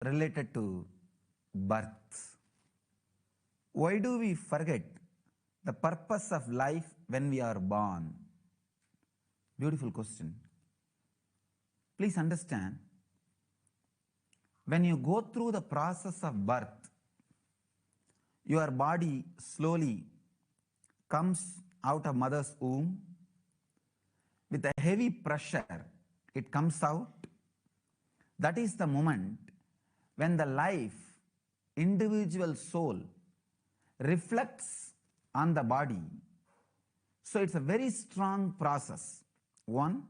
related to birth. Why do we forget the purpose of life when we are born? Beautiful question. Please understand, when you go through the process of birth, your body slowly comes out of mother's womb with a heavy pressure. It comes out. That is the moment when the life, individual soul, reflects on the body. So it's a very strong process. One,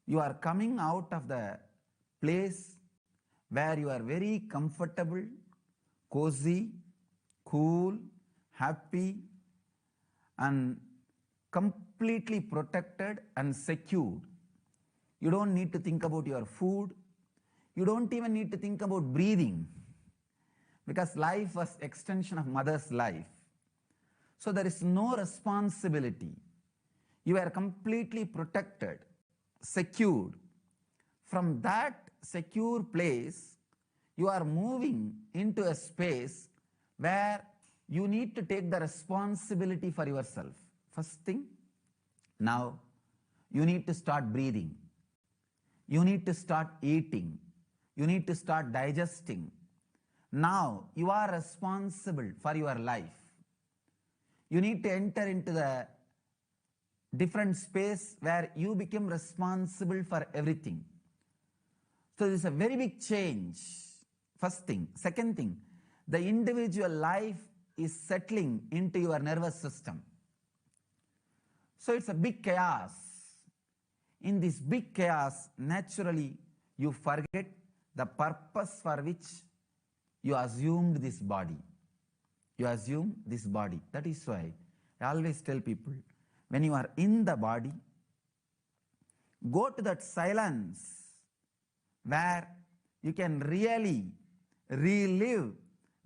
you are coming out of the place where you are very comfortable, cozy, cool, happy, and completely protected and secured. You don't need to think about your food. You don't even need to think about breathing, because life was extension of mother's life. So there is no responsibility. You are completely protected, secured. From that secure place, you are moving into a space where you need to take the responsibility for yourself. First thing, now you need to start breathing. You need to start eating. You need to start digesting. Now you are responsible for your life. You need to enter into the different space where you become responsible for everything. So this is a very big change. First thing. Second thing, the individual life is settling into your nervous system. So it's a big chaos. In this big chaos, naturally, you forget the purpose for which you assumed this body. You assume this body. That is why I always tell people, when you are in the body, go to that silence where you can really relive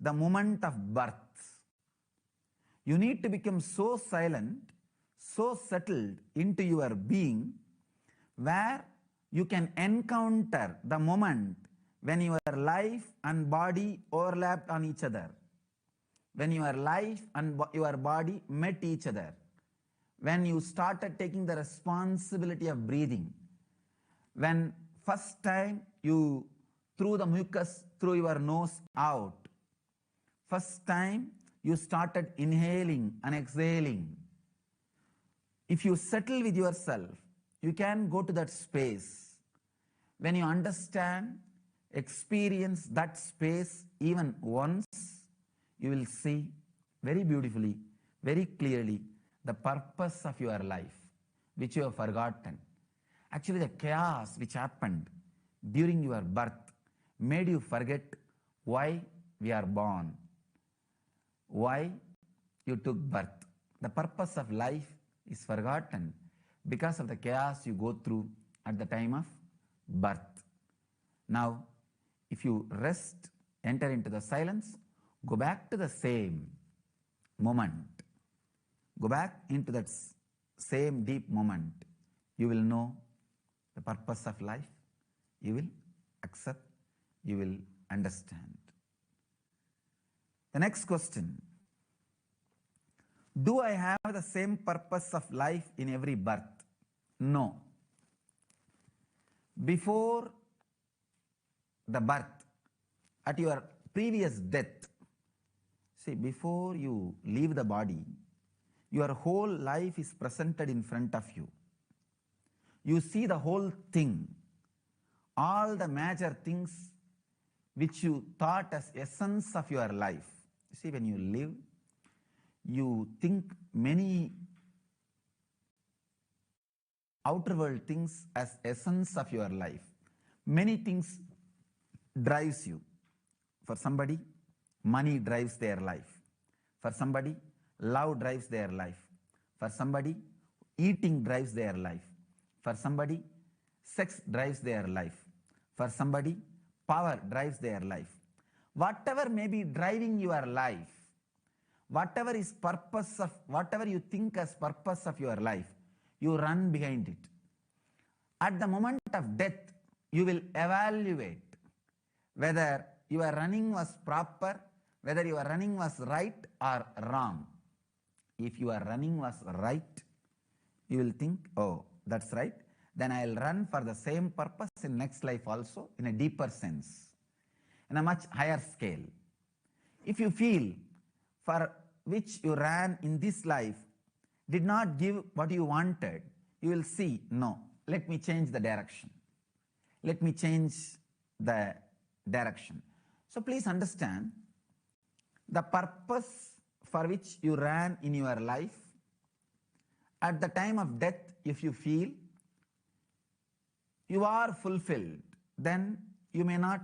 the moment of birth. You need to become so silent, so settled into your being, where you can encounter the moment when your life and body overlapped on each other, when your life and your body met each other, when you started taking the responsibility of breathing, when first time you threw the mucus through your nose out, first time you started inhaling and exhaling. If you settle with yourself, you can go to that space. When you understand, experience that space even once, you will see very beautifully, very clearly the purpose of your life, which you have forgotten. Actually, the chaos which happened during your birth made you forget why we are born, why you took birth. The purpose of life is forgotten because of the chaos you go through at the time of birth. Now, if you rest, enter into the silence, go back to the same moment. Go back into that same deep moment. You will know the purpose of life. You will accept. You will understand. The next question. Do I have the same purpose of life in every birth? No. Before the birth, at your previous death, see, before you leave the body, your whole life is presented in front of you. You see the whole thing, all the major things which you thought as essence of your life. You see, when you live, you think many outer world things as essence of your life. Many things drives you. For somebody, money drives their life. For somebody, love drives their life. For somebody, eating drives their life. For somebody, sex drives their life. For somebody, power drives their life. Whatever may be driving your life, whatever is purpose of, whatever you think as purpose of your life, you run behind it. At the moment of death, you will evaluate whether your running was proper, whether your running was right or wrong. If your running was right, you will think, oh, that's right, then I'll run for the same purpose in next life also, in a deeper sense, in a much higher scale. If you feel for which you ran in this life did not give what you wanted, you will see, no, let me change the direction. Let me change the direction. So please understand, the purpose for which you ran in your life, at the time of death, if you feel you are fulfilled, then you may not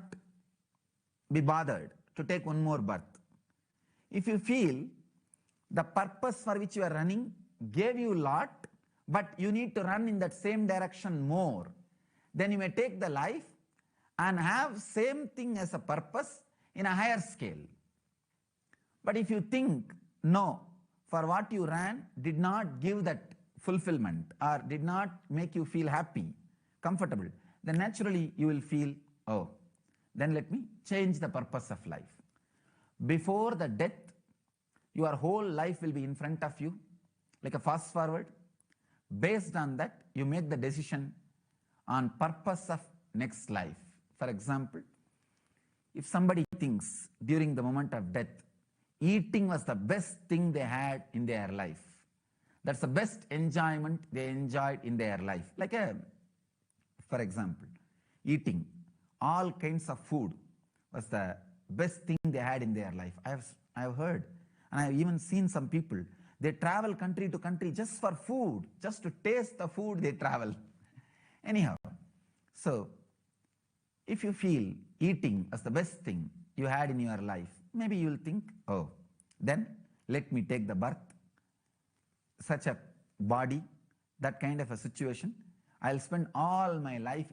be bothered to take one more birth. If you feel the purpose for which you are running gave you a lot, but you need to run in that same direction more, then you may take the life and have same thing as a purpose in a higher scale. But if you think, no, for what you ran did not give that fulfillment or did not make you feel happy, comfortable, then naturally you will feel, oh, then let me change the purpose of life. Before the death, your whole life will be in front of you, like a fast forward. Based on that, you make the decision on purpose of next life. For example, if somebody thinks during the moment of death, eating was the best thing they had in their life, that's the best enjoyment they enjoyed in their life. For example, eating all kinds of food was the best thing they had in their life. I have heard, and I have even seen some people, they travel country to country just for food, just to taste the food they travel. Anyhow, so if you feel eating as the best thing you had in your life, maybe you will think, oh, then let me take the birth, such a body, that kind of a situation. I'll spend all my life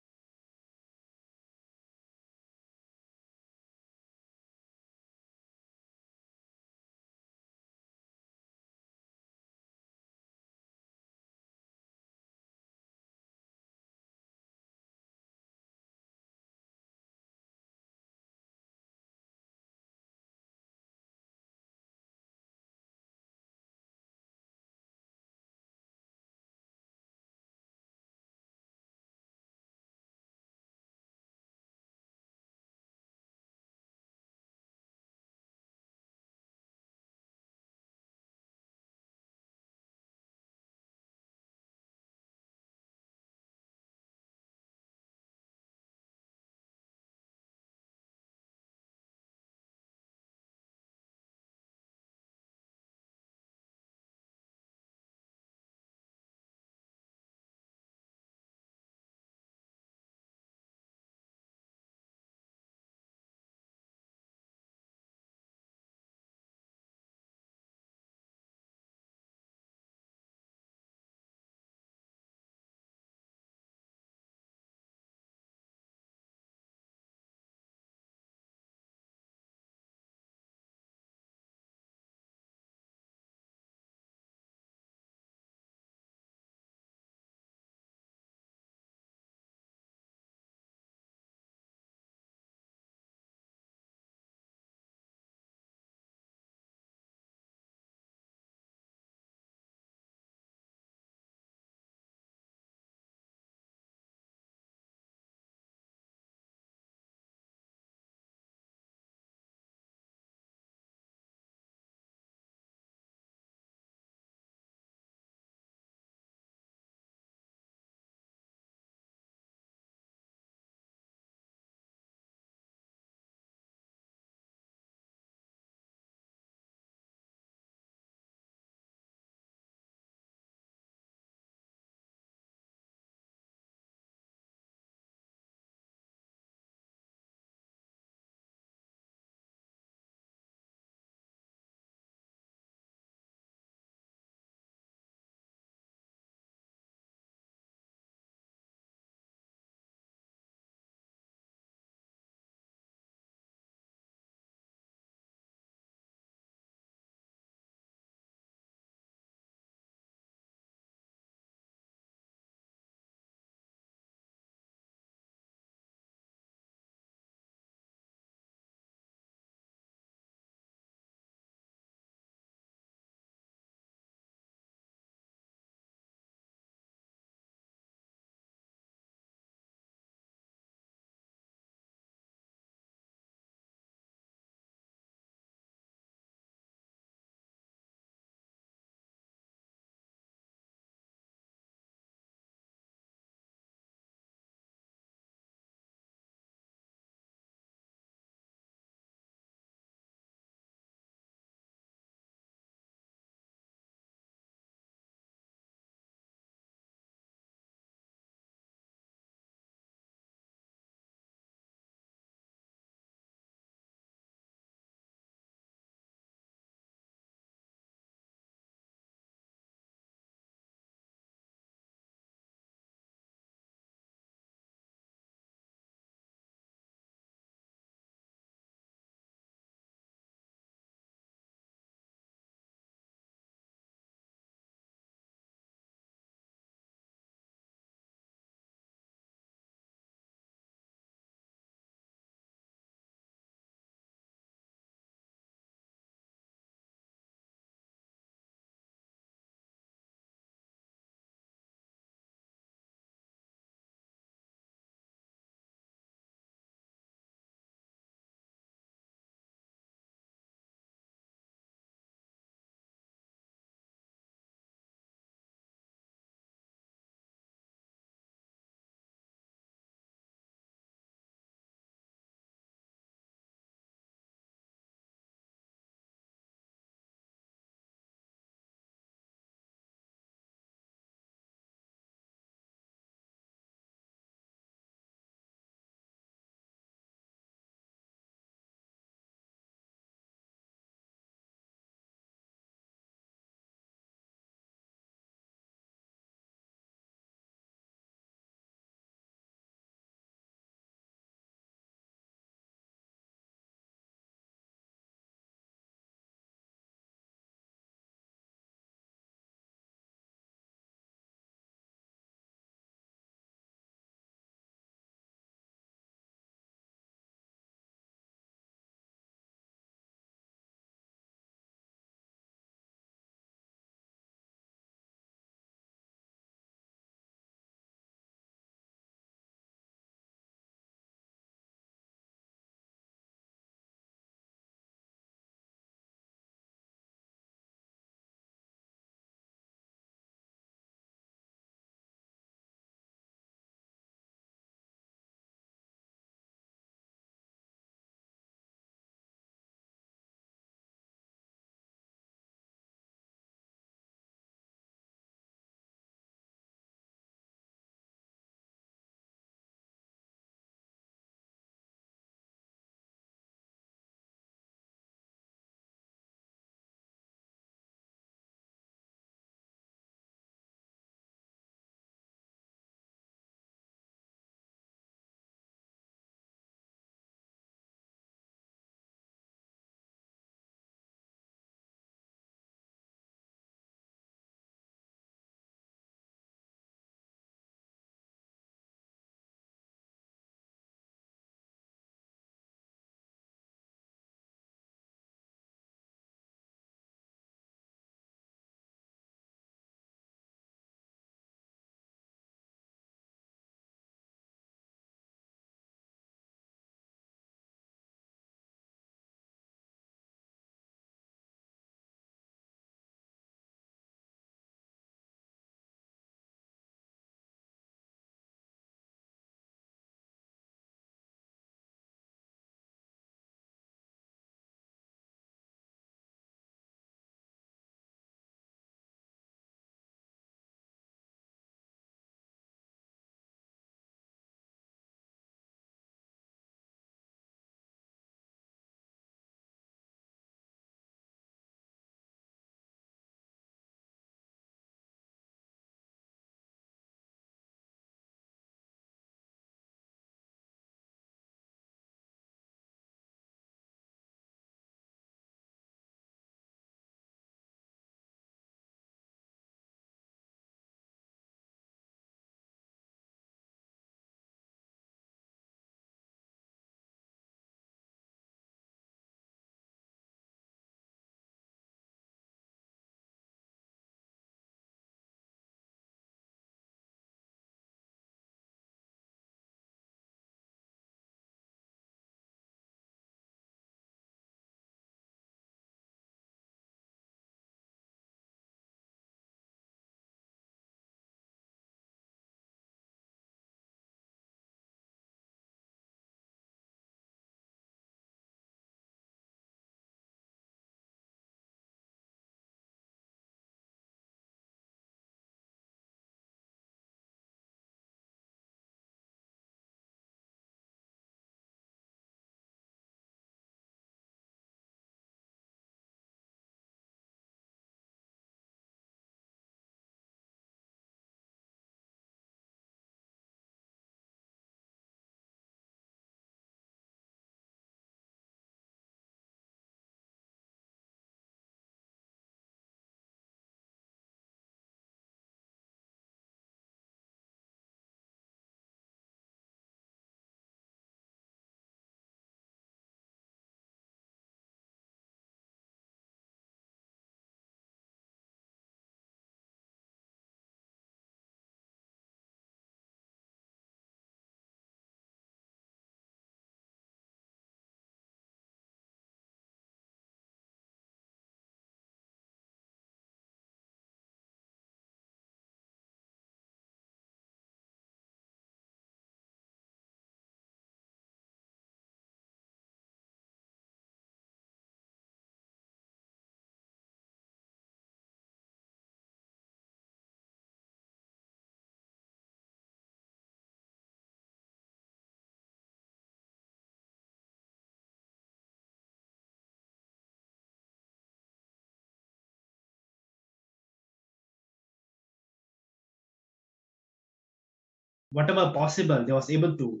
whatever possible, they was able to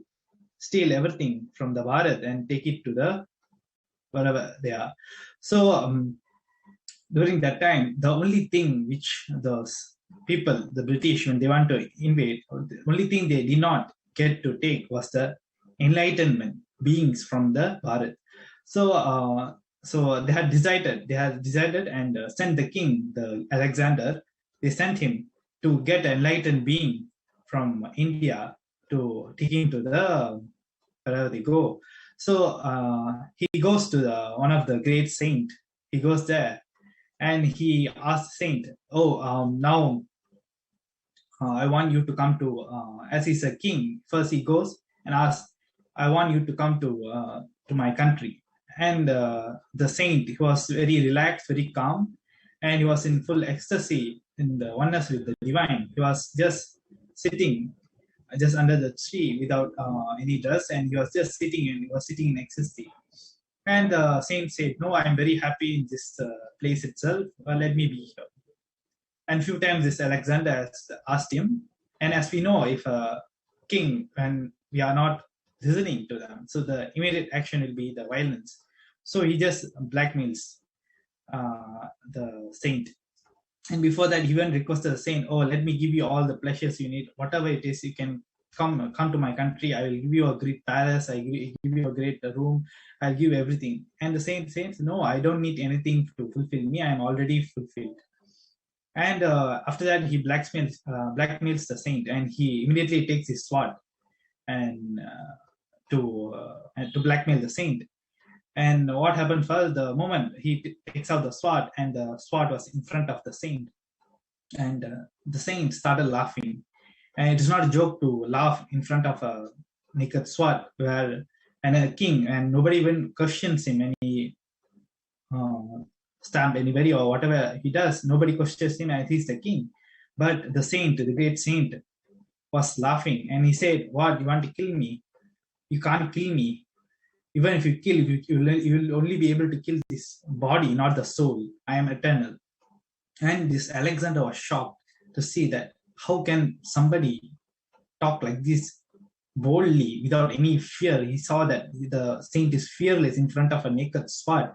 steal everything from the Bharat and take it to the wherever they are. So during that time, the only thing which those people, the British, when they want to invade, the only thing they did not get to take was the enlightenment beings from the Bharat. So so they had decided and sent the king, the Alexander. They sent him to get an enlightened being from India to take him to the wherever they go. So he goes to one of the great saint. He goes there and he asks saint, "Oh, now I want you to come to." As he's a king, first he goes and asks, "I want you to come to my country." And the saint, he was very relaxed, very calm, and he was in full ecstasy in the oneness with the divine. He was just sitting just under the tree without any dress, and he was just sitting, and he was sitting in ecstasy. And the saint said, "No, I'm very happy in this place itself. Let me be here." And few times this Alexander has asked him, and as we know, if a king, when we are not listening to them, so the immediate action will be the violence. So he just blackmails the saint. And before that, he even requested the saint, "Oh, let me give you all the pleasures you need, whatever it is, you can come to my country. I will give you a great palace. I give you a great room. I'll give everything." And the saint says, "No, I don't need anything to fulfill me. I am already fulfilled." And after that, he blackmails the saint, and he immediately takes his sword and to blackmail the saint. And what happened first, the moment he takes out the sword, and the sword was in front of the saint, and the saint started laughing. And it is not a joke to laugh in front of a naked sword, where and a king, and nobody even questions him, and he stamp anybody or whatever he does, nobody questions him, as he's the king. But the saint, the great saint, was laughing, and he said, "What, you want to kill me? You can't kill me. Even if you kill, you will only be able to kill this body, not the soul. I am eternal." And this Alexander was shocked to see that how can somebody talk like this boldly without any fear. He saw that the saint is fearless in front of a naked sword.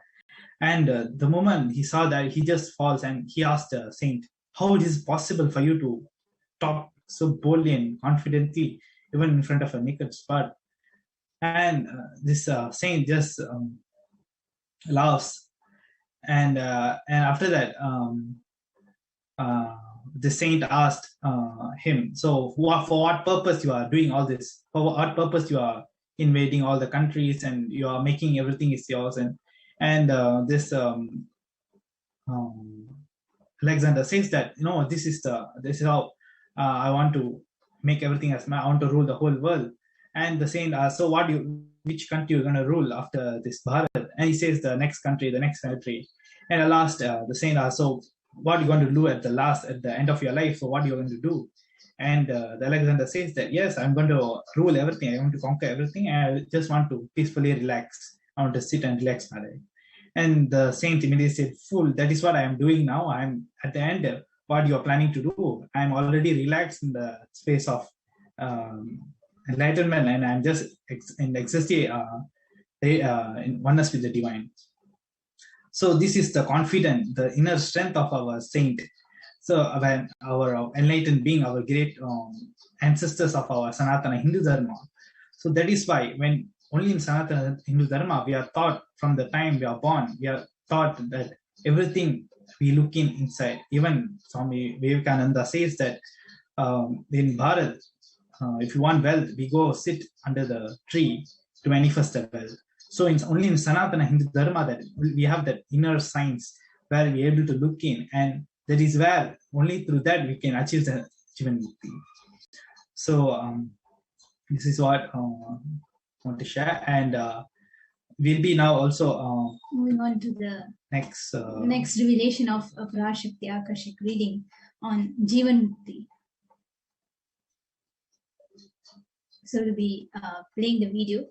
And the moment he saw that, he just falls, and he asked the saint, "How it is possible for you to talk so boldly and confidently, even in front of a naked sword?" And this saint just laughs. And after that, the saint asked him, "So for what purpose you are doing all this? For what purpose you are invading all the countries, and you are making everything is yours?" And this Alexander says that, "No, this is how I want to make everything as I want to rule the whole world." And the saint asks, "So which country you're going to rule after this Bharat?" And he says, the next country. And at last, the saint asks, "So what are you going to do at the end of your life? So what are you going to do?" And the Alexander says that, "Yes, I'm going to rule everything. I want to conquer everything. And I just want to peacefully relax. I want to sit and relax my life." And the saint immediately said, "Fool, that is what I am doing now. I'm at the end. What you are planning to do? I'm already relaxed in the space of enlightenment, and I'm just in ecstasy, in oneness with the divine." So this is the confidence, the inner strength of our saint. So when our enlightened being, our great ancestors of our Sanatana Hindu Dharma. So that is why when only in Sanatana Hindu Dharma, we are taught from the time we are born, we are taught that everything we look inside. Even Swami Vivekananda says that in Bharat, if you want wealth, we go sit under the tree to manifest the wealth. So it's only in Sanatana Hindu Dharma that we have that inner science where we're able to look in, and that is where only through that we can achieve the Jivan Mukti. So this is what I want to share, and we'll be now also moving on to the next revelation of Parashakti Akashic reading on Jivan Mukti. So we'll be playing the video.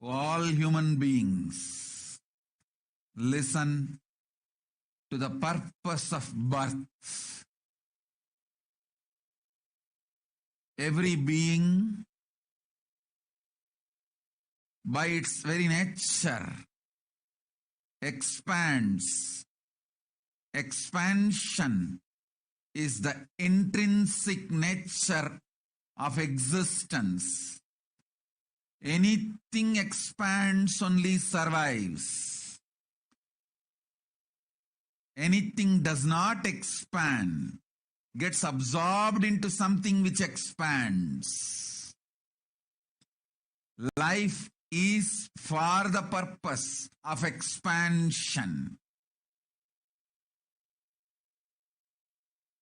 all human beings, listen to the purpose of birth. Every being, by its very nature, expands. Expansion is the intrinsic nature of existence. Anything expands only survives. Anything does not expand gets absorbed into something which expands. Life is for the purpose of expansion.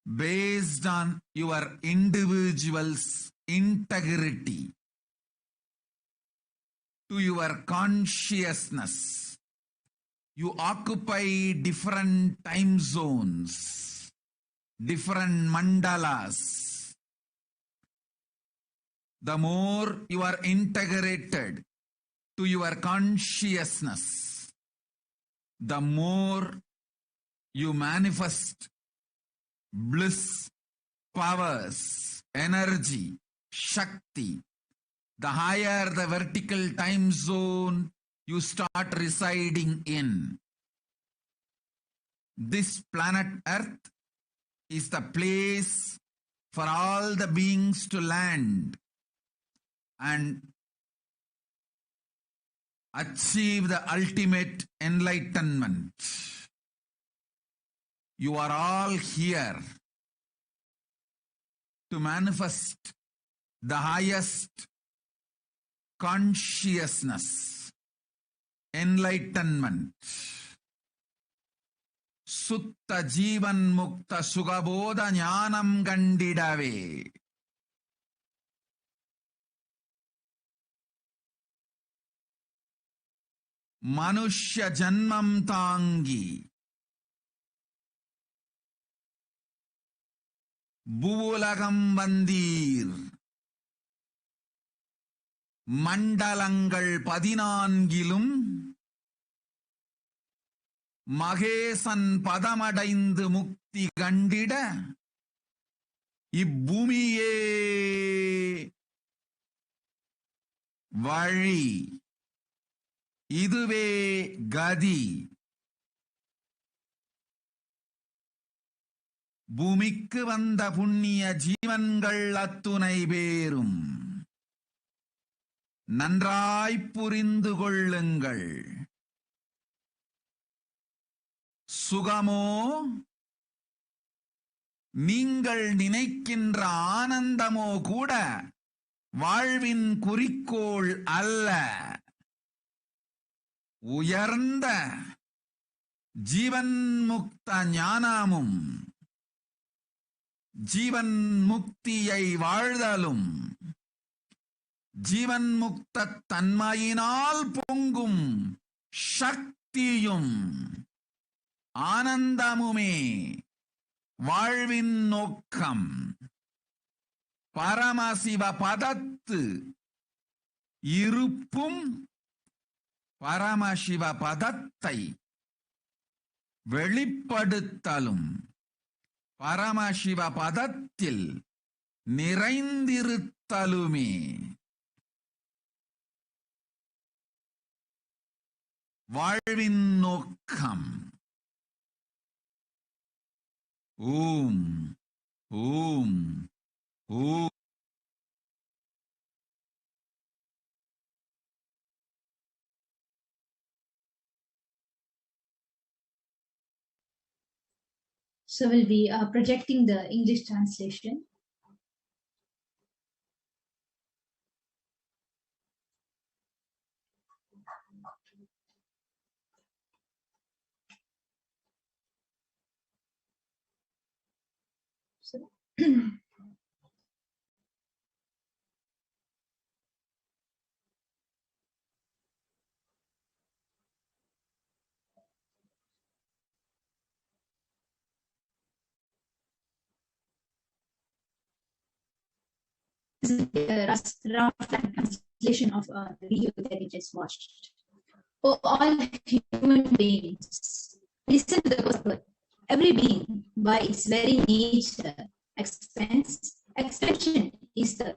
Based on your individual's integrity to your consciousness, you occupy different time zones, different mandalas. The more you are integrated to your consciousness, the more you manifest bliss, powers, energy, Shakti. The higher the vertical time zone you start residing in. This planet Earth is the place for all the beings to land and achieve the ultimate enlightenment. You are all here to manifest the highest consciousness, enlightenment. Sutta Jivan Mukta Sugabodha Jnanam Gandidave. Manushya Janmam Tangi. Buvulagam Bandir. Mandalangal 14 Mahesan Padamadaindu Mukti Gandida Ibbumiye Vali Iduve Gadi Bhumikku vanda punniya jeevangal attunai perum நன்றாய் புரிந்து கொள்ளுங்கள். சுகமோ நீங்கள் நினைக்கின்ற ஆனந்தமோ கூட வாழ்வின் குறிக்கோள் அல்ல. உயர்ந்த ஜீவன் முக்த ஞானமும் ஜீவன் முக்தியை வாழ்தலும் ஜீவன் முக்த தன்மையினால் பொங்கும் சக்தியும் ஆனந்தமுமே வாழ்வின் நோக்கம். பரமசிவ பதத்து இருப்பும் பரமசிவ பதத்தை வெளிப்படுத்தலும் பரமசிவ பதத்தில் நிறைந்திருத்தலுமே வாழ்வின் நோக்கம். ஓம் ஓம் ஓம். So we'll be projecting the English translation. So rough translation translation of the video that we just watched. Oh, all human beings, listen to the gospel. Every being, by its very nature, expansion is the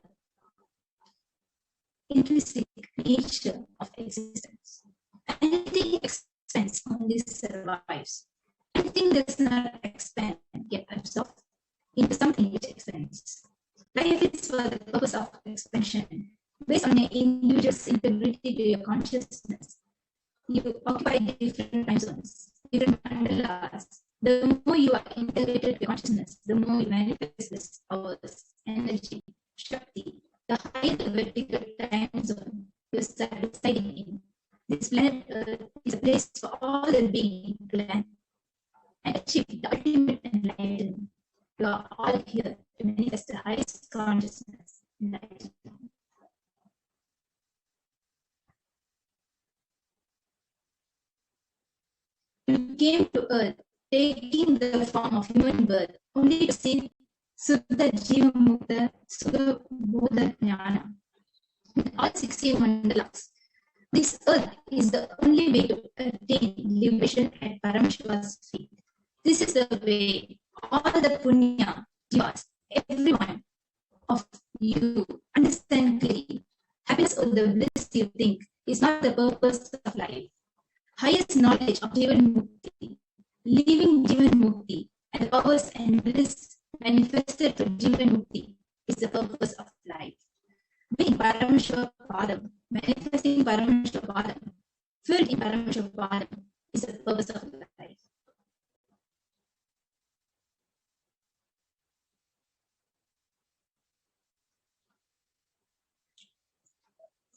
intrinsic nature of existence. Anything expands only survives. Anything does not expand get absorbed into something which expands. Life is for the purpose of expansion. Based on your individual's integrity to your consciousness, you occupy different time zones, different mandalas. The more you are integrated to your consciousness, the more you manifest this powers, energy, Shakti, the higher the vertical time zone you start residing in. This planet Earth is a place for all the beings to land and achieve the ultimate enlightenment. You are all here to manifest the highest consciousness enlightenment. You came to Earth taking the form of human birth only to see Suddha Jiva Mukta Sudha Bodha Jnana in all 16 mandalas. This Earth is the only way to attain liberation at Paramashiva's feet. This is the way all the punya, jivas, everyone of you understand clearly. Happiness or the bliss you think is not the purpose of life. Highest knowledge of Jivan Mukti, living Jivan Mukti, and powers and bliss manifested through Jivan Mukti is the purpose of life. Being Paramashiva Padam, manifesting Paramashiva Padam, filled in Paramashiva Padam is the purpose of life.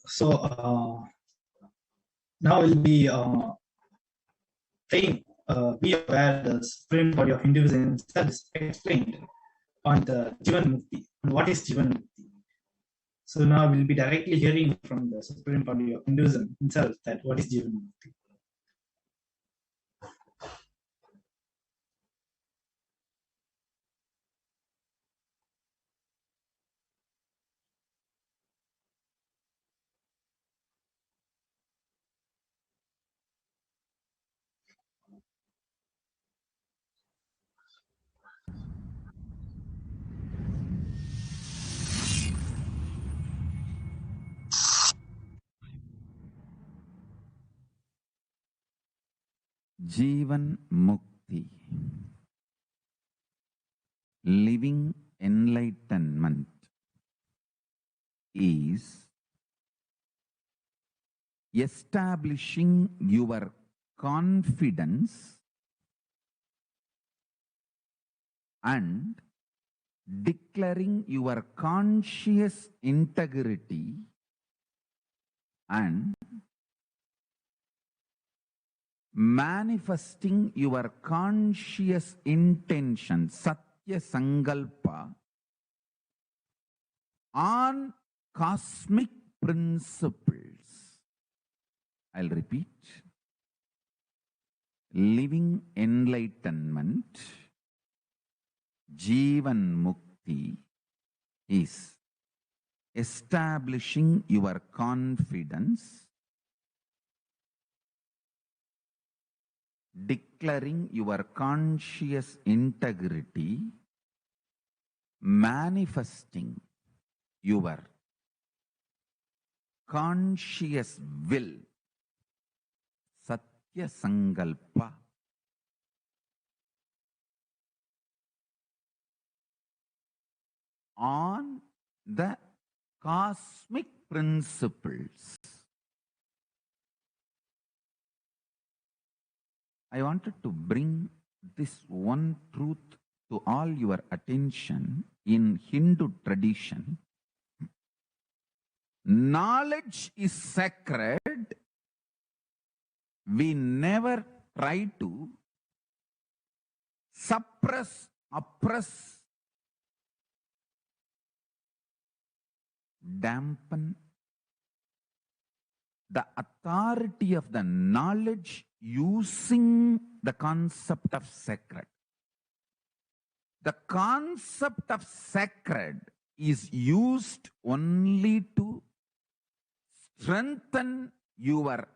So now we'll be trying be aware the supreme body of Hinduism is explained on the Jivan Mukti. What is Jivan Mukti? So now we'll be directly hearing from the supreme body of Hinduism himself that what is Jivan Mukti. Jivan Mukti, living enlightenment, is establishing your confidence and declaring your conscious integrity and manifesting your conscious intention, Satya Sankalpa, on cosmic principles. I'll repeat. Living enlightenment, Jivan Mukti, is establishing your confidence, declaring your conscious integrity, manifesting your conscious will, Satya Sankalpa, on the cosmic principles. I wanted to bring this one truth to all your attention. In Hindu tradition, knowledge is sacred. We never try to suppress, oppress, dampen the authority of the knowledge using the concept of sacred. The concept of sacred is used only to strengthen your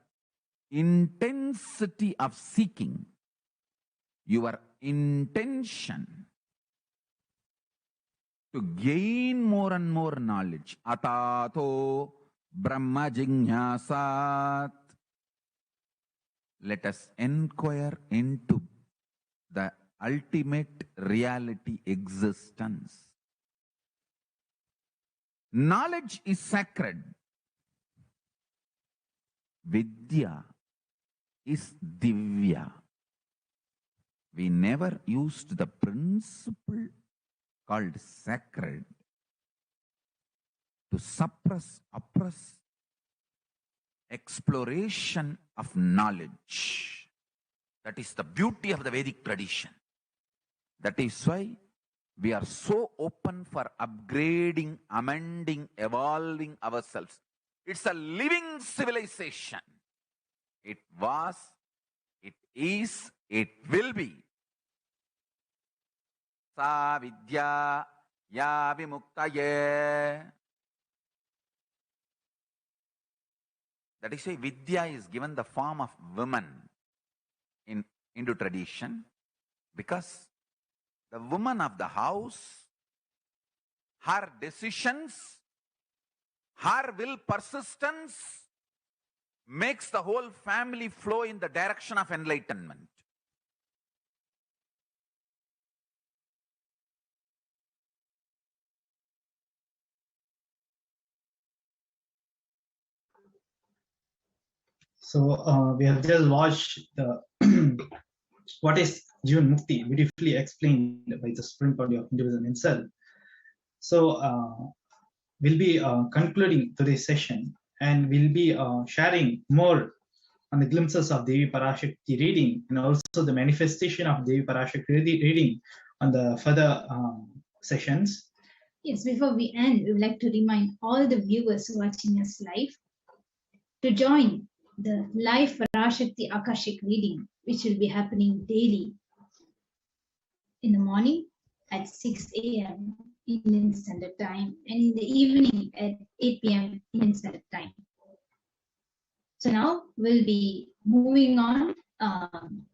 intensity of seeking, your intention to gain more and more knowledge. Atato Brahma Jignasat. Let us inquire into the ultimate reality existence. Knowledge is sacred. Vidya is divya. We never used the principle called sacred to suppress, oppress exploration of knowledge. That is the beauty of the Vedic tradition. That is why we are so open for upgrading, amending, evolving ourselves. It's a living civilization. It was, it is, it will be. Sa vidya ya vimuktaye. That is why Vidya is given the form of woman in Hindu tradition, because the woman of the house, her decisions, her will persistence makes the whole family flow in the direction of enlightenment. So we have just watched the what is Jivan Mukti, beautifully explained by the supreme body of Hinduism himself. So we'll be concluding today's session, and we'll be sharing more on the glimpses of Devi Parashakti reading, and also the manifestation of Devi Parashakti reading on the further sessions. Yes, before we end, we would like to remind all the viewers watching us live to join the live Parashakti Akashic reading, which will be happening daily in the morning at 6 a.m. Indian Standard Time, and in the evening at 8 p.m. Indian Standard Time. So now we'll be moving on.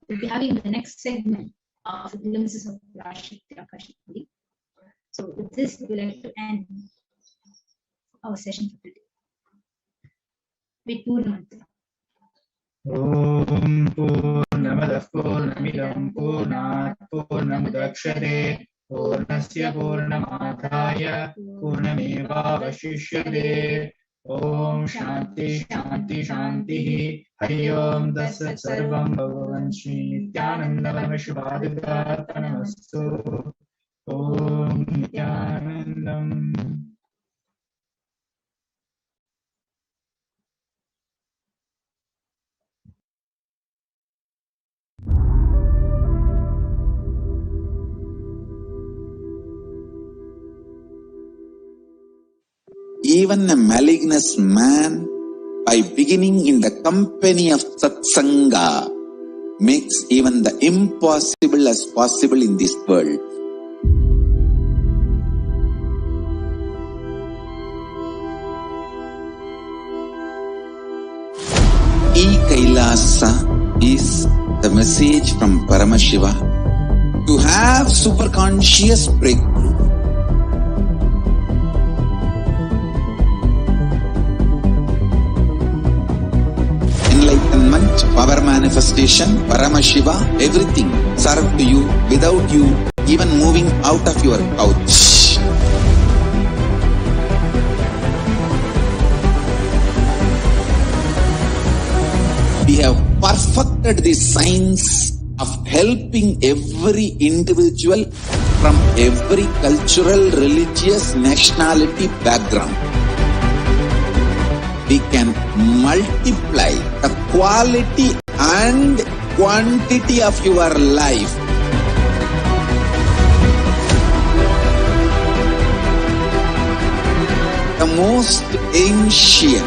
We'll be having the next segment of the glimpses of Parashakti Akashic reading. So with this, we would like to end our session for today with Purna Mantra. Om Purnamadaഃ Purnamidam Purnat Purnamudachyate Purnasya Purnamadaya Purnamevavashishyate. Om Shanti Shanti Shanti. Hari Om Dasat Sarvam Bhagavan Shri Nityananda Paramamashivamanamastu. Om Nityanandam. Even a malignous man, by beginning in the company of satsanga, makes even the impossible as possible in this world. Kailasa is the message from Paramashiva to have superconscious breakthrough. Enlightenment, power manifestation, Paramashiva, everything served to you without you even moving out of your couch. We have perfected the science of helping every individual from every cultural, religious, nationality background. We can multiply the quality and quantity of your life. The most ancient,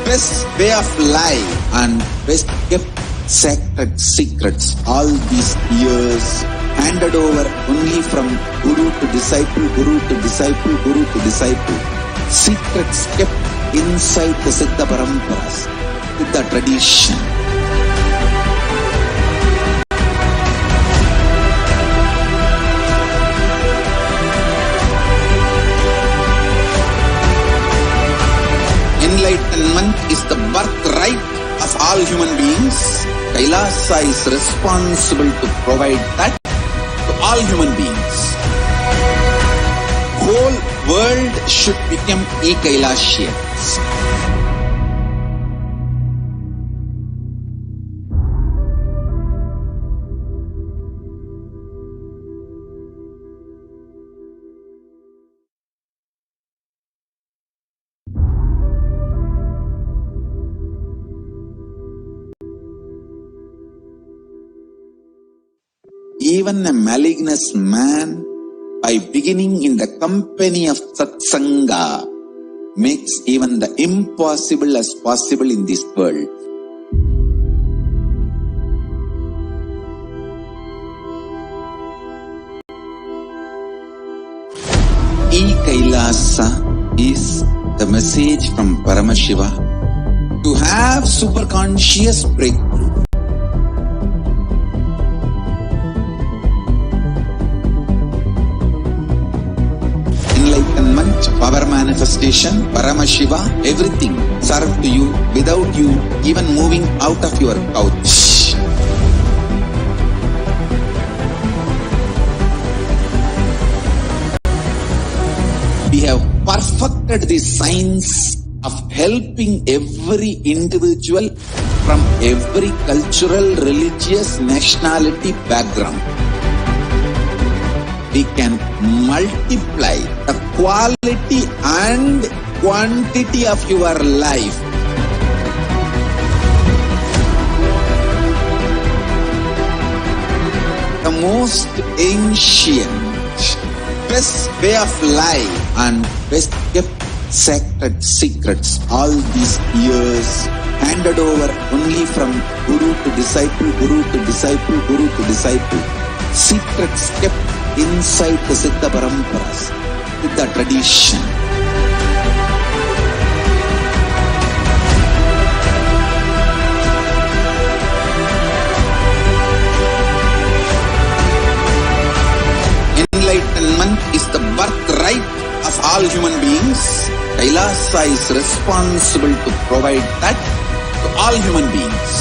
best way of life and best kept sacred secrets all these years, handed over only from guru to disciple, guru to disciple, guru to disciple. Secrets kept inside the Siddha Paramparas, Siddha tradition. Enlightenment is the birthright of all human beings. Kailasa is responsible to provide that to all human beings. Whole world should become e-Kailasians. Even a malignous man, by beginning in the company of Satsanga, makes even the impossible as possible in this world. E-Kailasa is the message from Paramashiva to have superconscious breakthrough. Enlightenment, power manifestation, Paramashiva, everything serve to you without you even moving out of your couch. We have perfected the science of helping every individual from every cultural, religious, nationality background. We can multiply the quality and quantity of your life. The most ancient, best way of life and best kept sacred secrets all these years handed over only from guru to disciple, guru to disciple, guru to disciple. Secrets kept inside the Siddha Paramparas, Siddha tradition. Enlightenment is the birthright of all human beings. Kailasa is responsible to provide that to all human beings.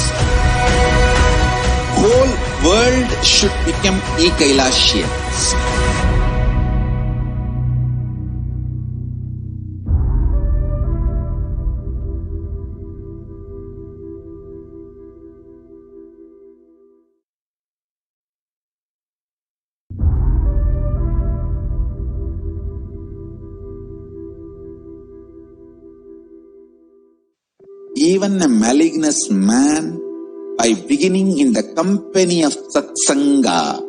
Whole world should become e-Kailasians. Even a malignous man, by beginning in the company of Satsanga,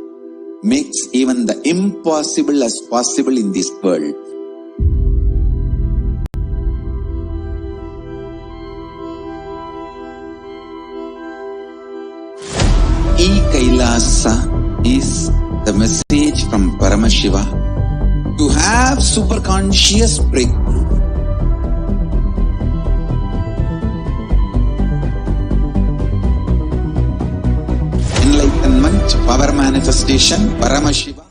makes even the impossible as possible in this world. E-Kailasa is the message from Paramashiva to have superconscious breakthrough. Enlightenment, power manifestation, Paramashiva.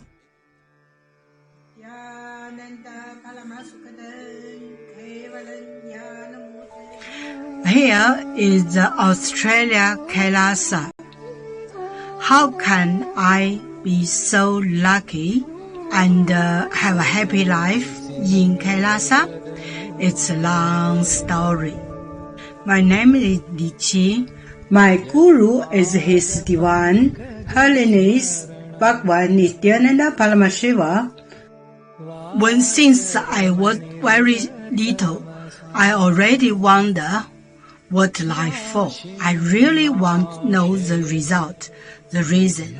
Here is the Australia Kailasa. How can I be so lucky and have a happy life in Kailasa? It's a long story. My name is Lichi. My guru is His Divine Holiness Bhagwan Nithyananda Paramashiva. Since I was very little, I already wonder what life for. I really want to know the result, the reason.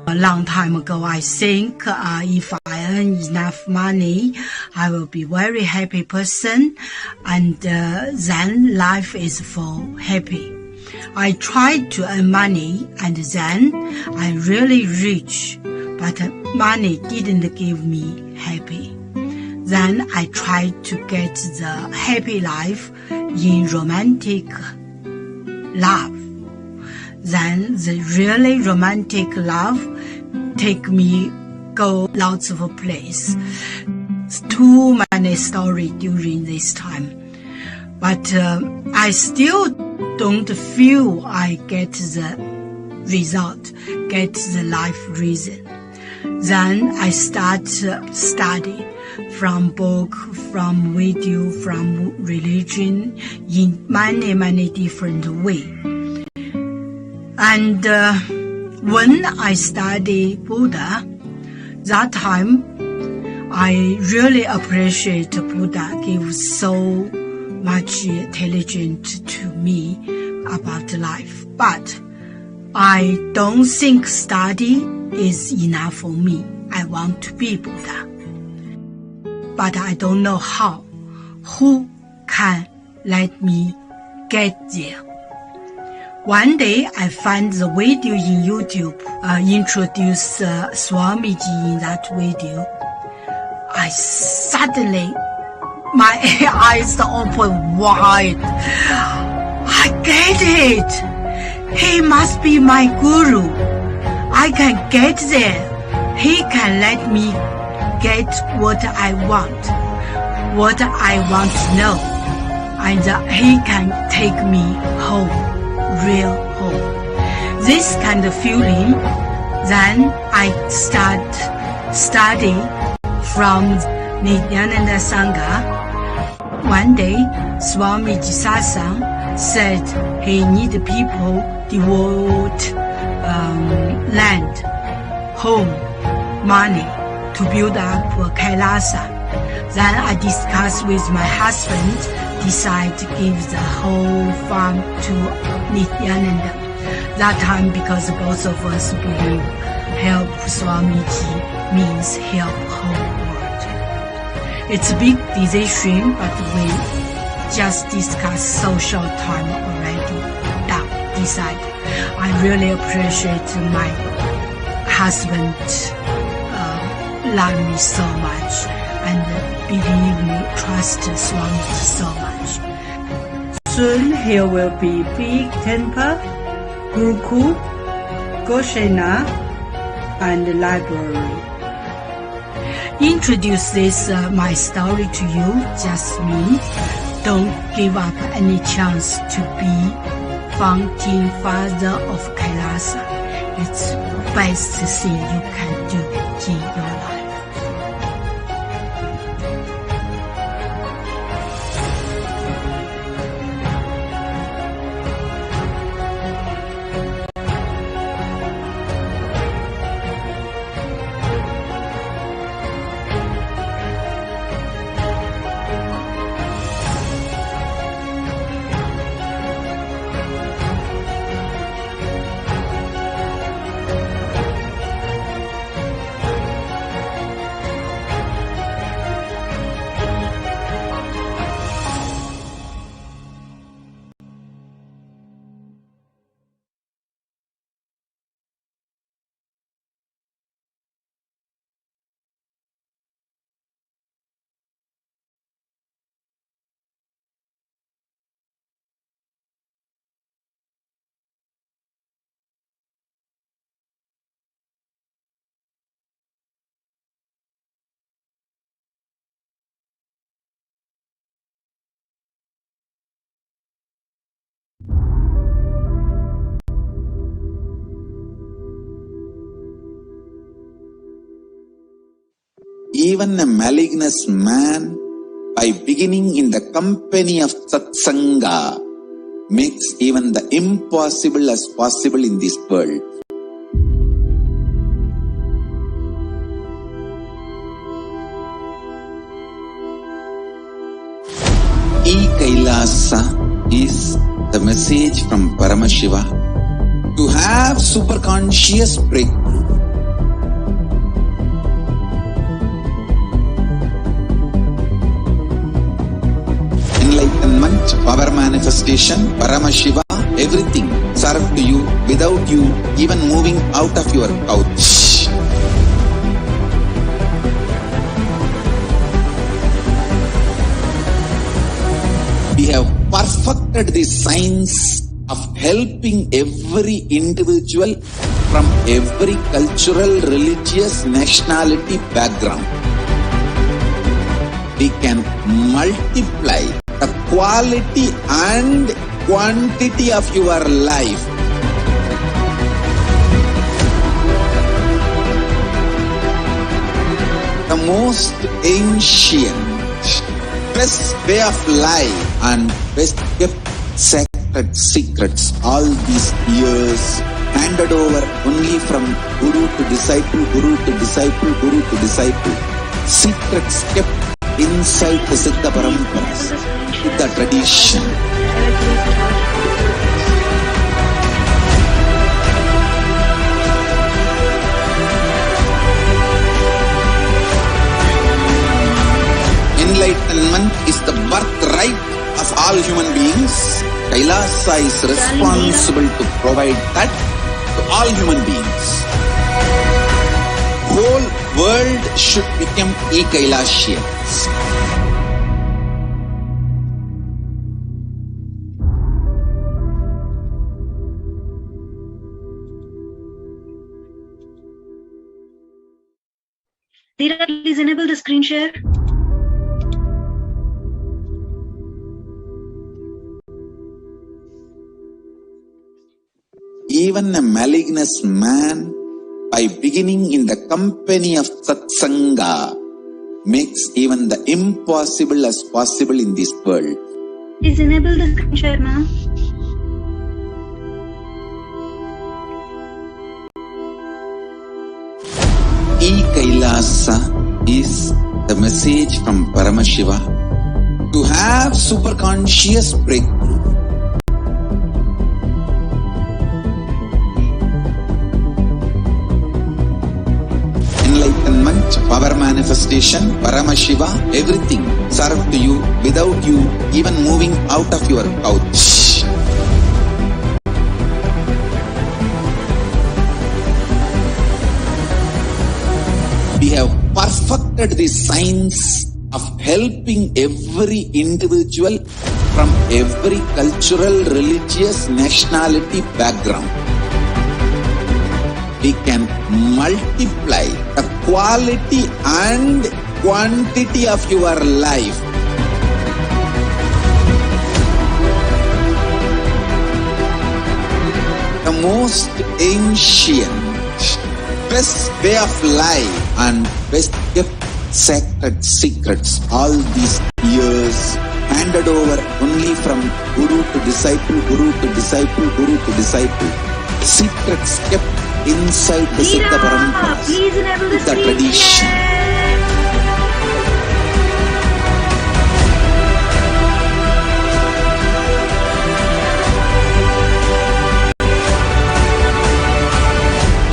A long time ago, I think if I earn enough money, I will be very happy person, and then life is for happy. I tried to earn money, and then I really rich, but money didn't give me happy. Then I tried to get the happy life in romantic love. Then the really romantic love take me go lots of place. Too many stories during this time. But I still don't feel I get the result, get the life reason. Then I start study from book, from video, from religion in many different ways. And when I study Buddha, that time I really appreciate Buddha gives so much intelligence to me about life. But I don't think study is enough for me. I want to be Buddha. But I don't know how. Who can let me get there? One day I find the video in YouTube, introduce Swamiji in that video. I suddenly, my eyes open wide. I get it. He must be my guru. I can get there. He can let me get what I want to know. And he can take me home, real home. This kind of feeling, then I start studying from NITHYANANDA Sangha. One day, Swamiji Satsang said he need people devote land, home, money to build up Kailasa. Then I discussed with my husband, decide to give the whole farm to NITHYANANDA. That time, because both of us believe help Swamiji means help whole world. It's a big decision, but we just discussed so short time already. Decide. I really appreciate my husband love me so much and believe me, trust Swamiji so much. Soon here will be big temple, Gurukul, Goshena, and library. Introduce this my story to you just means don't give up any chance to be founding father of Kailasa. It's the best thing you can do in your life. Even a malignant man, by beginning in the company of satsanga, makes even the impossible as possible in this world. Kailasa is the message from Paramashiva to have superconscious breakthrough. Enlightenment, power manifestation, Paramashiva, everything served to you without you even moving out of your couch. We have perfected the science of helping every individual from every cultural, religious, nationality background. We can multiply the quality and quantity of your life. The most ancient, best way of life and best kept sacred secrets all these years handed over only from guru to disciple, guru to disciple, guru to disciple. Secrets kept inside the Siddha Paramparas, the tradition. Enlightenment is the birthright of all human beings. Kailasa is responsible to provide that to all human beings. Whole world should become e-Kailasians. Dira, please enable the screen share. Even a malignous man, by beginning in the company of satsanga, makes even the impossible as possible in this world. Please enable the screen share, ma'am. E-Kailasa is the message from Paramashiva to have superconscious breakthrough. Enlightenment, power manifestation, Paramashiva, everything served to you without you even moving out of your couch. We have perfected the science of helping every individual from every cultural, religious, nationality background. We can multiply the quality and quantity of your life. The most ancient, best way of life and best kept sacred secrets all these years handed over only from guru to disciple, guru to disciple, guru to disciple. Secrets kept inside the Siddha Paramparas, the tradition.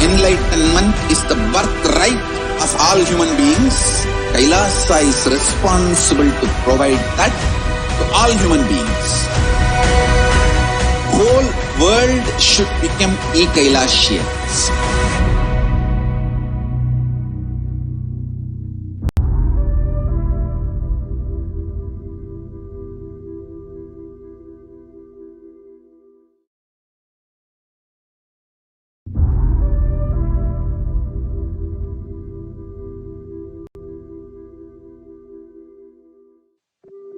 Enlightenment is the birthright of all human beings. Kailasa is responsible to provide that to all human beings. Whole world should become e-Kailasians.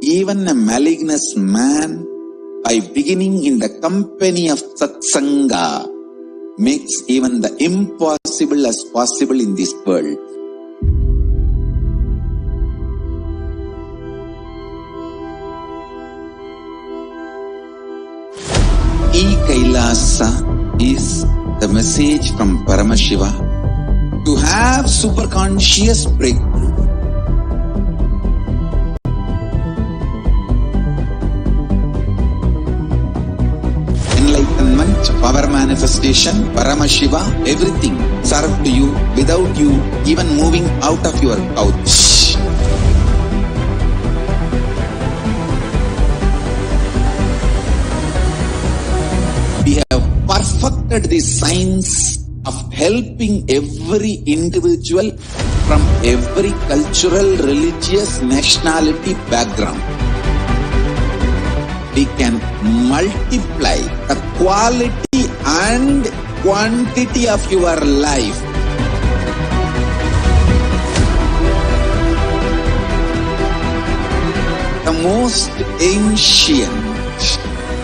Even a malignous man, by beginning in the company of satsanga, makes even the impossible as possible in this world. E-Kailasa is the message from Paramashiva to have superconscious breakthrough. Enlightenment, power manifestation, Paramashiva, everything served to you without you even moving out of your couch. We have perfected the science of helping every individual from every cultural, religious, nationality background. we can multiply the quality and quantity of your life. The most ancient,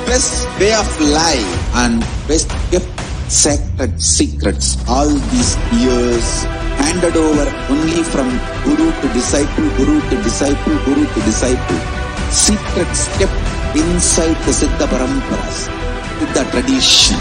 best way of life and best kept sacred secrets all these years handed over only from guru to disciple, guru to disciple, guru to disciple. Secrets kept inside the Siddha Paramparas, Siddha tradition.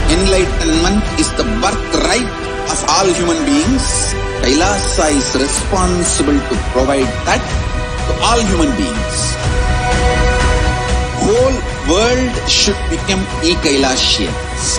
Enlightenment is the birthright of all human beings. Kailasa is responsible to provide that to all human beings. Whole world should become e-Kailasians.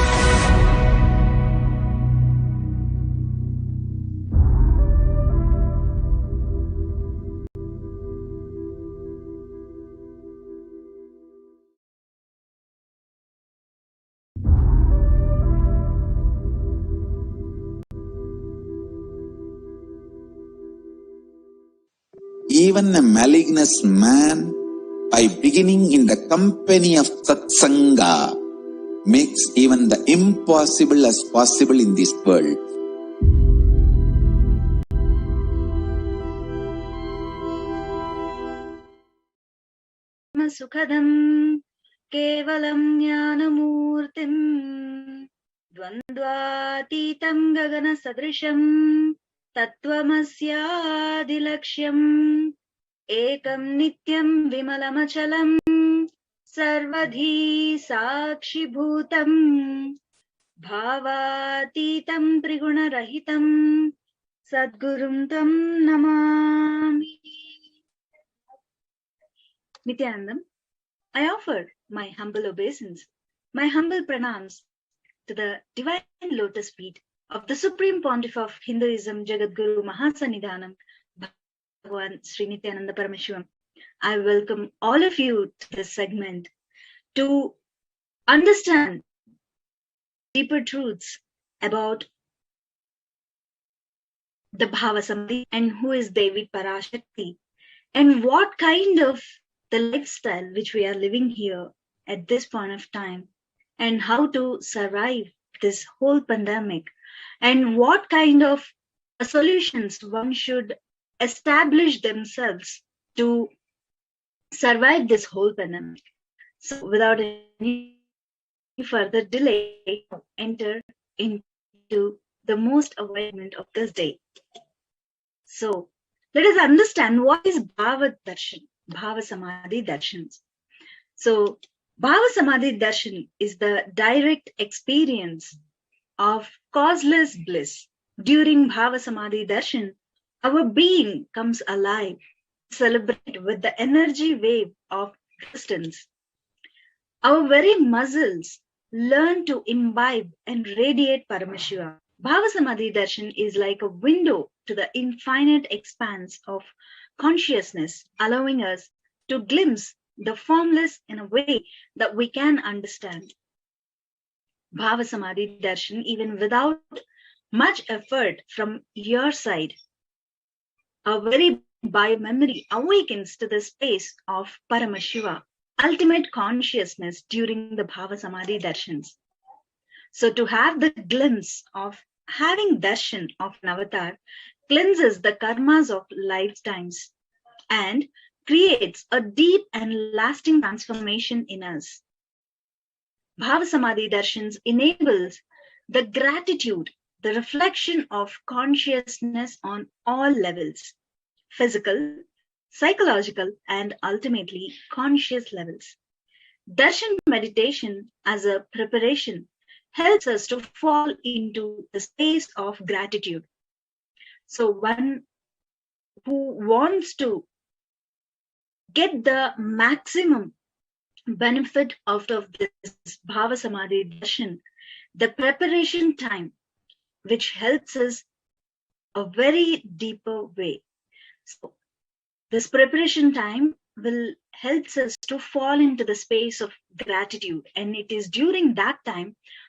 Even a malignous man, by beginning in the company of Satsanga, makes even the impossible as possible in this world. Sukhadam kevalam jnanamurtim dvandvatitam gagana sadrisham tattvamasyaadilaksham ekam nityam vimalamachalam sarvadhi sakshibhutam bhavatitam trigunarahitam sadgurum tam namami. Nithyanandam, I offer my humble obeisance, my humble pranams to the divine lotus feet of the Supreme Pontiff of Hinduism, Jagadguru Mahasannidhanam, Bhagavan Sri Nithyananda Paramashivam. I welcome all of you to this segment to understand deeper truths about the Bhava Samadhi and who is Devi Parashakti and what kind of the lifestyle which we are living here at this point of time and how to survive this whole pandemic and what kind of solutions one should establish themselves to survive this whole pandemic. So without any further delay, enter into the most avoidment of this day. So let us understand what is Bhava Darshan, Bhava Samadhi Darshan. So Bhava Samadhi Darshan is the direct experience of causeless bliss. During Bhava Samadhi Darshan, our being comes alive, celebrate with the energy wave of existence. Our very muscles learn to imbibe and radiate Paramashivam. Bhava Samadhi Darshan is like a window to the infinite expanse of consciousness, allowing us to glimpse the formless in a way that we can understand. Bhava Samadhi Darshan, even without much effort from your side, our very biomemory awakens to the space of Paramashiva, ultimate consciousness during the Bhava Samadhi Darshans. So to have the glimpse of having darshan of an avatar cleanses the karmas of lifetimes and creates a deep and lasting transformation in us. Bhava Samadhi Darshans enables the gratitude, the reflection of consciousness on all levels, physical, psychological, and ultimately conscious levels. Darshan meditation as a preparation helps us to fall into the space of gratitude. So one who wants to get the maximum benefit out of this Bhava Samadhi Darshan, the preparation time, which helps us a very deeper way. So this preparation time will help us to fall into the space of gratitude. And it is during that time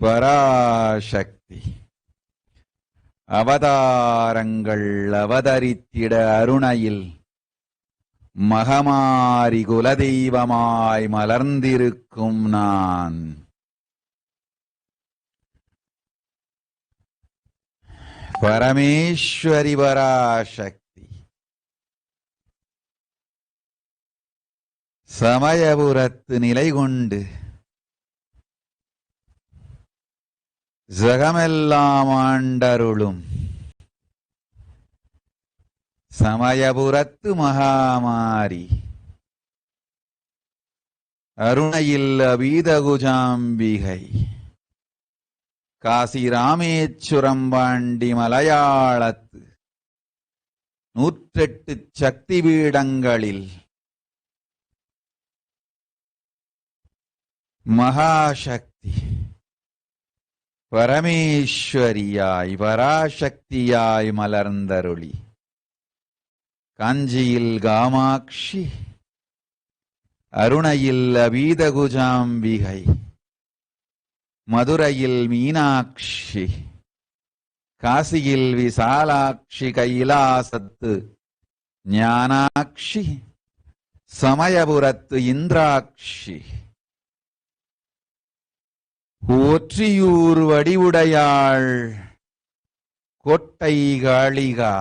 Parasakthi அவதாரங்கள் அவதரித்திட அருணையில் மகமாரி குலதெய்வமாய் மலர்ந்திருக்கும் நான் பரமேஸ்வரி பராசக்தி சமயபுரத்து நிலை கொண்டு ஜகமெல்லாம் ஆண்டருளும் சமயபுரத்து மகாமாரி அருணையில் அபீதகுஜாம்பிகை காசி ராமேச்சுரம் பாண்டி மலையாளத்து 108 சக்தி பீடங்களில் மகாசக்தி பரமேஸ்வரியாய் பராசக்தியாய் மலர்ந்தருளி காஞ்சியில் காமாட்சி அருணையில் அபீதகுஜாம்பிகை மதுரையில் மீனாட்சி காசியில் விசாலாட்சி கைலாசத்து ஞானாட்சி சமயபுரத்து இந்திராட்சி போற்றியூர் வடிவுடையாள் கோட்டை காளிகா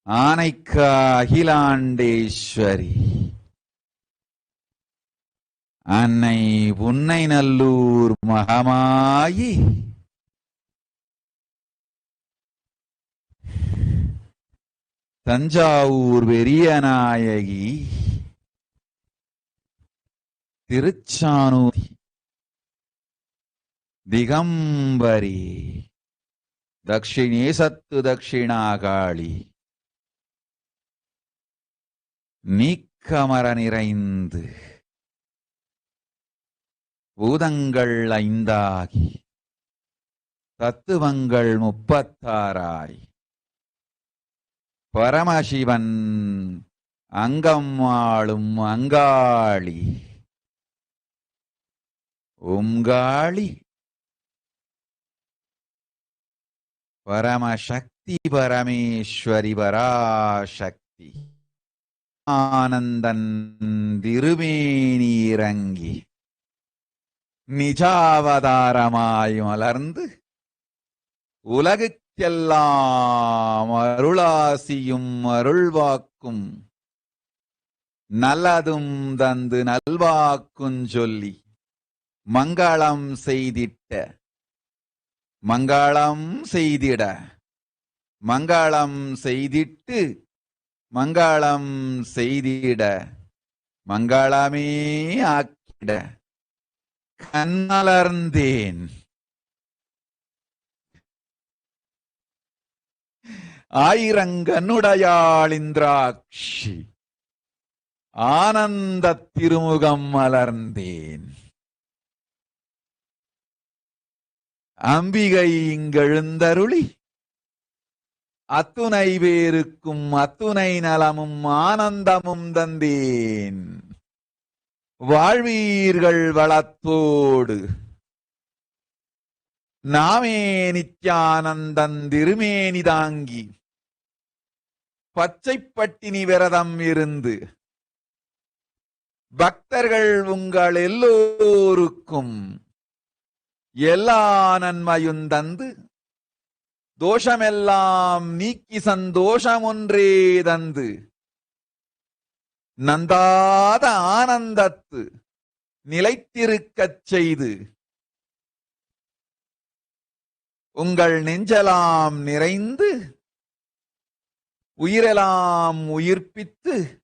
ஆனைக்கா அகிலாண்டேஸ்வரி அன்னை புன்னை நல்லூர் மகமாயி தஞ்சாவூர் பெரியநாயகி திருச்சானூர் திகம்பரி தக்ஷிணேசத்து தக்ஷிணாகாளி நீக்கமர நிறைந்து பூதங்கள் 5ஆகி தத்துவங்கள் 36ஆய் பரமசிவன் அங்கம் ஆளும் அங்காளி ஓங்காளி பரமசக்தி பரமேஸ்வரி பராசக்தி ஆனந்தன் திருமேனீரங்கி நிஜாவதாரமாய் மலர்ந்து உலகுக்கெல்லாம் அருளாசியும் அருள்வாக்கும் நல்லதும் தந்து நல்வாக்குஞ் சொல்லி மங்களம் செய்திட்ட மங்களம் செய்திட மங்களம் செய்திட்டு மங்களம் செய்திட மங்களமே ஆக்கிட கண்ணலர்ந்தேன் ஆயிரங்கனுடையாளிந்திராட்சி ஆனந்த திருமுகம் மலர்ந்தேன் அம்பிகை இங்கெழுந்தருளி அத்துணை பேருக்கும் அத்துணை நலமும் ஆனந்தமும் தந்தேன் வாழ்வீர்கள் வளத்தோடு நாமே நித்யானந்தன் திருமேனி தாங்கி பச்சை பட்டினி விரதம் இருந்து பக்தர்கள் உங்கள் எல்லோருக்கும் எல்லா நன்மையும் தந்து தோஷமெல்லாம் நீக்கி சந்தோஷம் ஒன்றே தந்து நந்தாத ஆனந்தத்து நிலைத்திருக்கச் செய்து உங்கள் நெஞ்சலாம் நிறைந்து உயிரெல்லாம் உயிர்ப்பித்து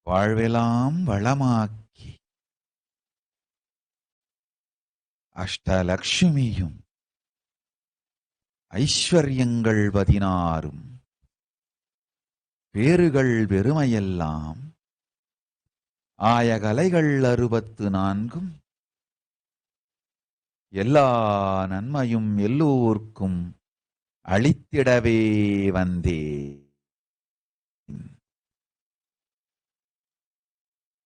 வாழ்வெல்லாம் வளமாக்கி அஷ்டலட்சுமியும் ஐஸ்வர்யங்கள் 16 பேறுகள் பெருமையெல்லாம் ஆயகலைகள் 64 எல்லா நன்மையும் எல்லோர்க்கும் அளித்திடவே வந்தேன்.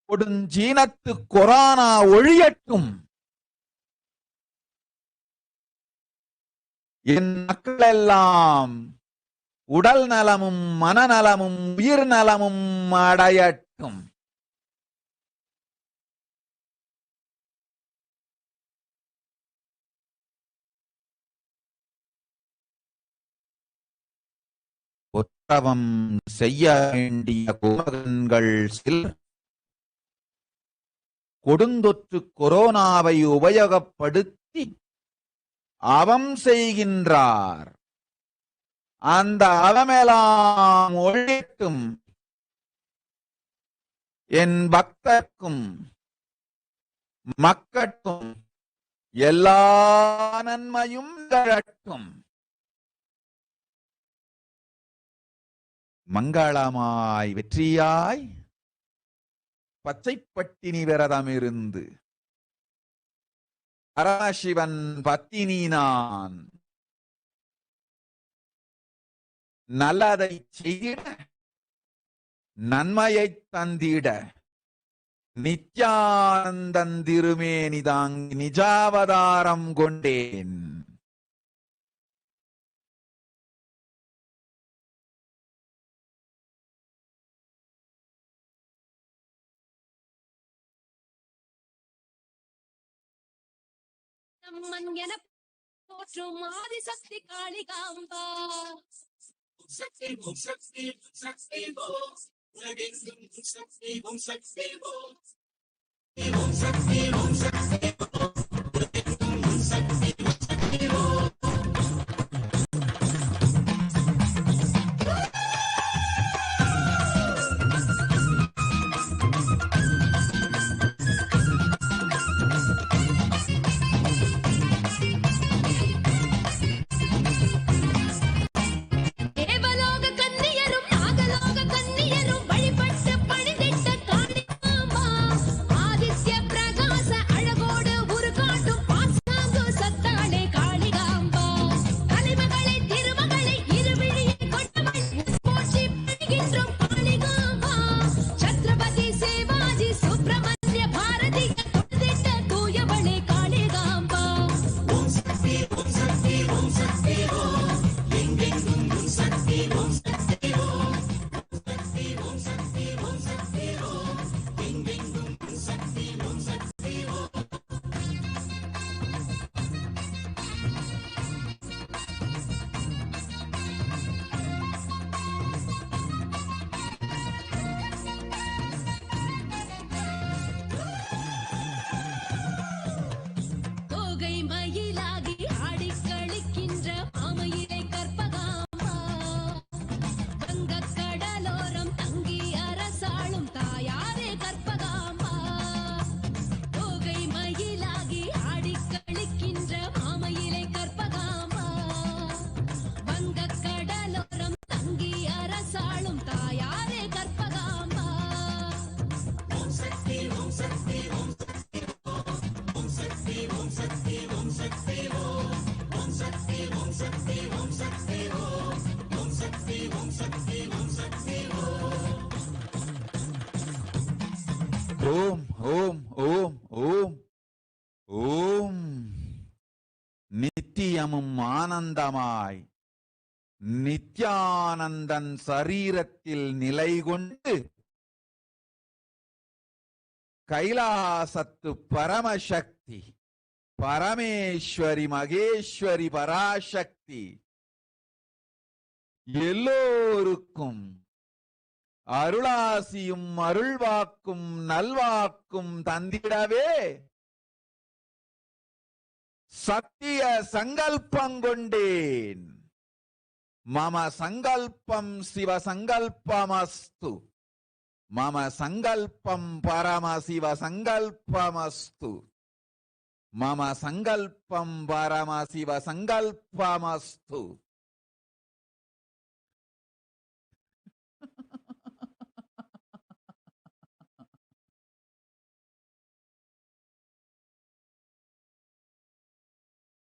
கொடுஞ்சீனத்து கொரோனா ஒழியட்டும், என் மக்களெல்லாம் உடல் நலமும் மனநலமும் உயிர் நலமும் அடையட்டும். உத்தவம் செய்ய வேண்டிய குமகன்கள் சிலர் கொடுந்தொற்று கொரோனாவை உபயோகப்படுத்தி அவம் செய்கின்றார். அந்த அவமெல்லாம் ஒழியட்டும், என் பக்தர்க்கும் மக்கட்கும் எல்லா நன்மையும் தரட்டும். மங்களமாய் வெற்றியாய் பச்சைப்பட்டினி விரதமிருந்து பரமசிவன் பத்தினி நான் நல்லதை செய்திட நன்மையை தந்திட நித்யானந்தன் திருமேனி தாங்கி நிஜாவதாரம் கொண்டேன். நம்மன் என போற்றும் ஆதிசக்தி காளிகாம்பா. சக்தி ஓம் சக்தி சக்தி ஓம் உலகெங்கும் சக்தி ஓம் சக்தி ஓம் ஓம் சக்தி ஓம் சக்தி ஓம் உலகெங்கும் சக்தி ஓம் சக்தி ஓம். ஓம் ஓம் ஓம் ஓம் ஓம். நித்தியமும் ஆனந்தமாய் நித்யானந்தன் சரீரத்தில் நிலை கொண்டு கைலாசத்து பரமசக்தி பரமேஸ்வரி மகேஸ்வரி பராசக்தி எல்லோருக்கும் அருளாசியும் அருள்வாக்கும் நல்வாக்கும் தந்திடவே சத்திய சங்கல்பம் கொண்டேன். மம சங்கல்பம் சிவ சங்கல்பமஸ்து, மம சங்கல்பம் பரமசிவ சங்கல்பமஸ்து, மம சங்கல்பம் Paramasiva சங்கல்பமஸ்து.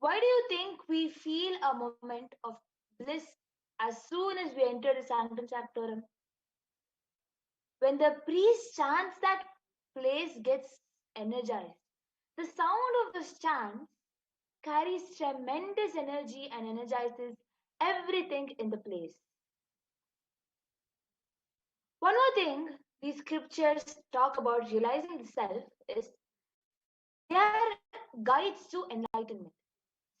Why do you think we feel a moment of bliss as soon as we enter the Sanctum Sanctorum? When the priest chants, that place gets energized. The sound of those chants carries tremendous energy and energizes everything in the place. One more thing these scriptures talk about realizing the self is they are guides to enlightenment.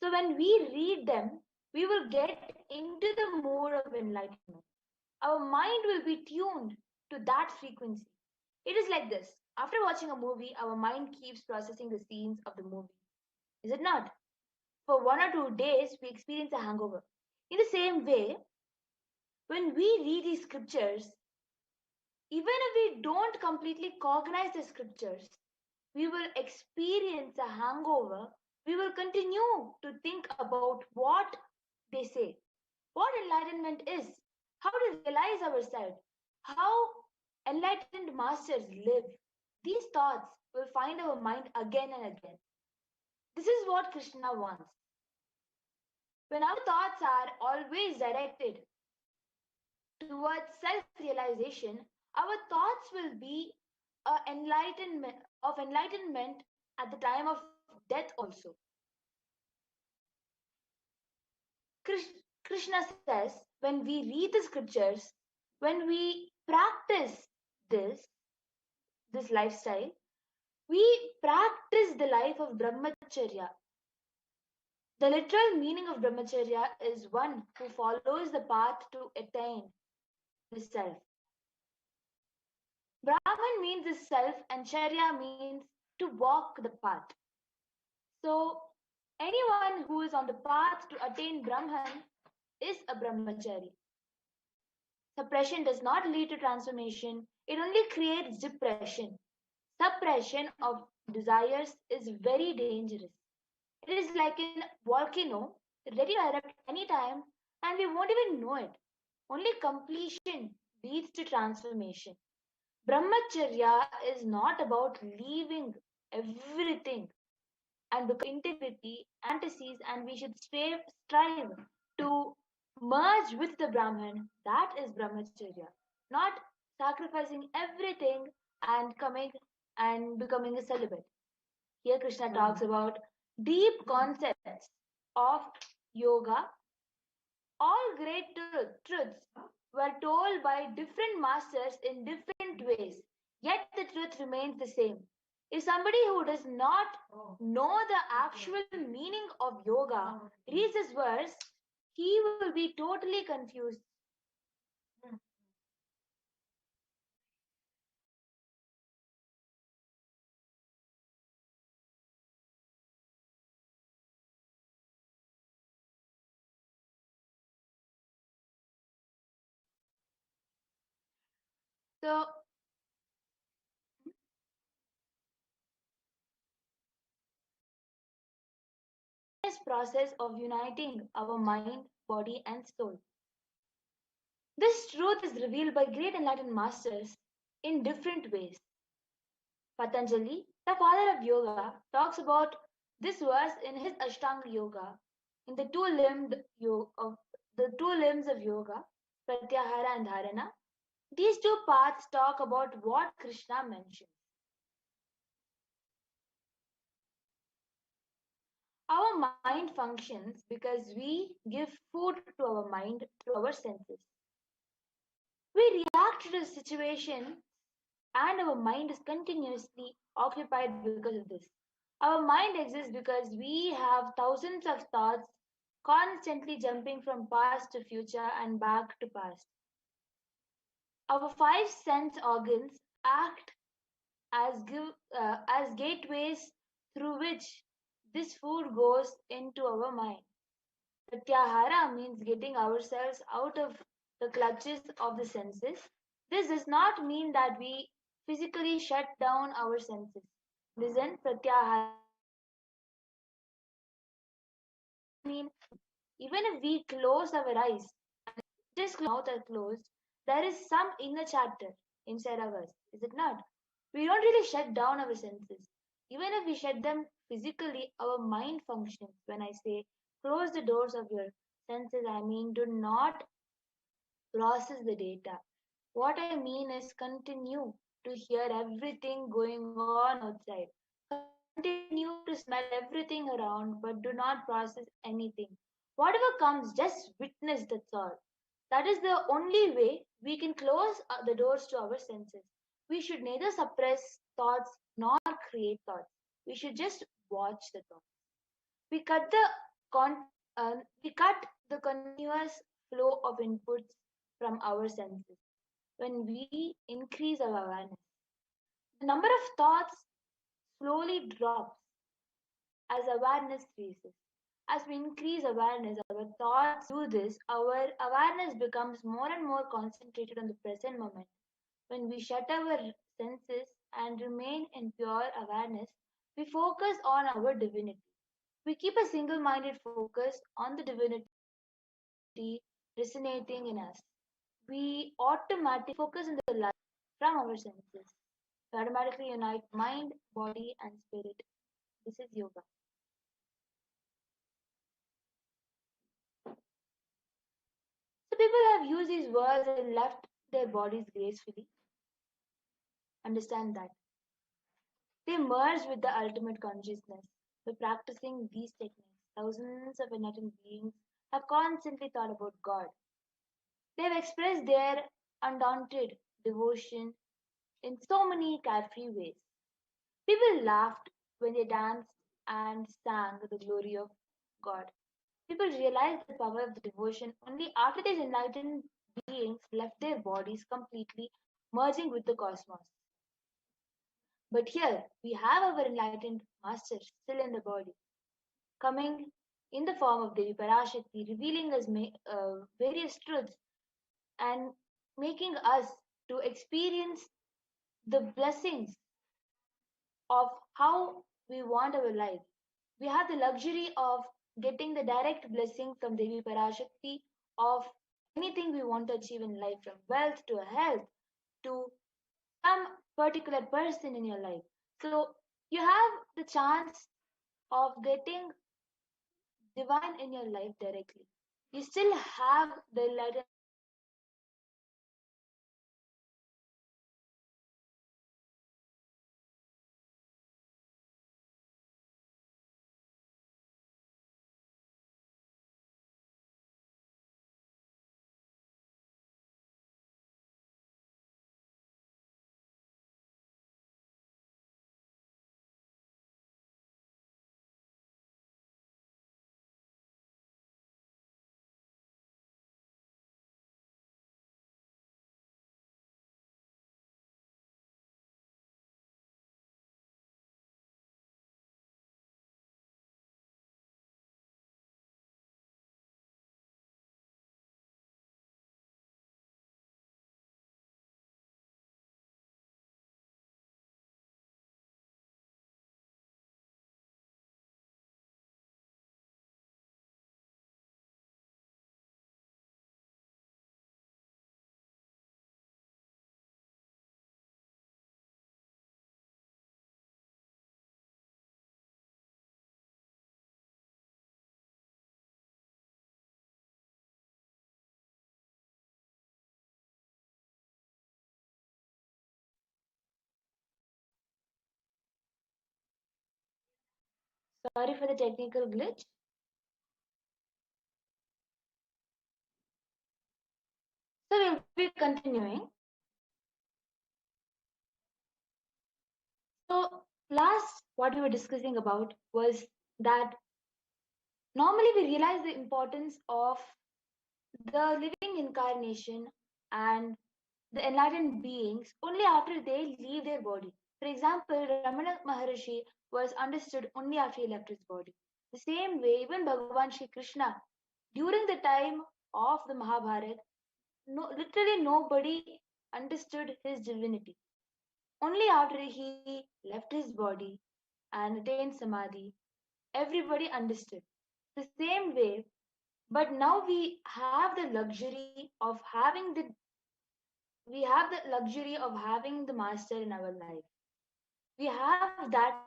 So when we read them, we will get into the mood of enlightenment. Our mind will be tuned to that frequency. It is like this. After watching a movie, our mind keeps processing the scenes of the movie. Is it not? For 1 or 2 days, we experience a hangover. In the same way, when we read these scriptures, even if we don't completely cognize the scriptures, we will experience a hangover. We will continue to think about what they say, what enlightenment is, how to realize ourselves, how enlightened masters live. These thoughts will find our mind again and again. This is what Krishna wants. When our thoughts are always directed towards self-realization, our thoughts will be enlightenment at the time of death also. Krishna says, when we read the scriptures, when we practice this lifestyle, we practice the life of brahmacharya. The literal meaning of brahmacharya is one who follows the path to attain the self. Brahman means the self and charya means to walk the path. So anyone who is on the path to attain Brahman is a brahmachari. Suppression does not lead to transformation, it only creates depression. Suppression of desires is very dangerous. It is like a volcano ready to erupt anytime and we won't even know it. Only completion leads to transformation. Brahmacharya is not about leaving everything and become integrity, antithesis, and we should strive to merge with the Brahman. That is Brahmacharya, not sacrificing everything and coming and becoming a celibate. Here Krishna talks about deep concepts of yoga. All great truths were told by different masters in different ways, yet the truth remains the same. If somebody who does not know the actual meaning of yoga reads this verse, he will be totally confused. So, this process of uniting our mind, body, and soul. This truth is revealed by great enlightened masters in different ways. Patanjali, the father of yoga, talks about this verse in his Ashtanga Yoga, in the two limbs of yoga, Pratyahara and Dharana. These two paths talk about what Krishna mentioned. Our mind functions because we give food to our mind through our senses. We react to the situation and our mind is continuously occupied because of this. Our mind exists because we have thousands of thoughts constantly jumping from past to future and back to past. Our five sense organs act as gateways through which this food goes into our mind. Pratyahara means getting ourselves out of the clutches of the senses. This does not mean that we physically shut down our senses. Listen, Pratyahara mean even if we close our eyes and just mouth are closed, there is some inner chatter inside of us, is it not? We don't really shut down our senses. Even if we shut them physically, our mind functions. When I say close the doors of your senses, I mean do not process the data. What I mean is continue to hear everything going on outside. Continue to smell everything around, but do not process anything. Whatever comes, just witness, that's all. That is the only way we can close the doors to our senses. We should neither suppress thoughts nor create thoughts. We should just watch the thoughts. We cut the continuous flow of inputs from our senses when we increase our awareness. The number of thoughts slowly drops as awareness increases. As we increase awareness, our thoughts do this, our awareness becomes more and more concentrated on the present moment. When we shut our senses and remain in pure awareness, we focus on our divinity. We keep a single minded focus on the divinity resonating in us. We automatically focus on the light from our senses. We automatically unite mind, body, and spirit. This is yoga. So people have used these words and left their bodies gracefully. Understand that. They merge with the ultimate consciousness. By practicing these techniques, thousands of enlightened beings have constantly thought about God. They have expressed their undaunted devotion in so many carefree ways. People laughed when they danced and sang the glory of God. People realized the power of the devotion only after these enlightened beings left their bodies completely, merging with the cosmos. But here we have our enlightened master still in the body, coming in the form of Devi Parashakti, revealing us various truths and making us to experience the blessings of how we want our life. We have the luxury of getting the direct blessing from Devi Parashakti of anything we want to achieve in life, from wealth to health to some particular person in your life. So you have the chance of getting divine in your life directly. You still have the enlightenment Sorry for the technical glitch. So we'll be continuing. So last what we were discussing about was that normally we realize the importance of the living incarnation and the enlightened beings only after they leave their body. For example, Ramana Maharshi was understood only after he left his body. The same way, even Bhagavan Shri Krishna, during the time of the Mahabharata, literally nobody understood his divinity. Only after he left his body and attained samadhi, everybody understood. The same way, but now have the luxury of having the master in our life. We have that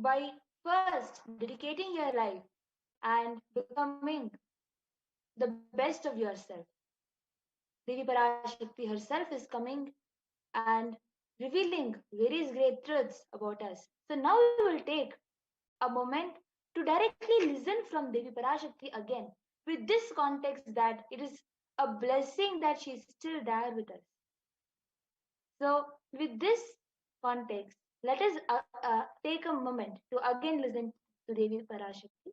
by first dedicating your life and becoming the best of yourself. Devi Parashakti herself is coming and revealing various great truths about us. So now we will take a moment to directly listen from Devi Parashakti again with this context that it is a blessing that she is still there with us. So, with this context, let us take a moment to again listen to Devi Parashakti.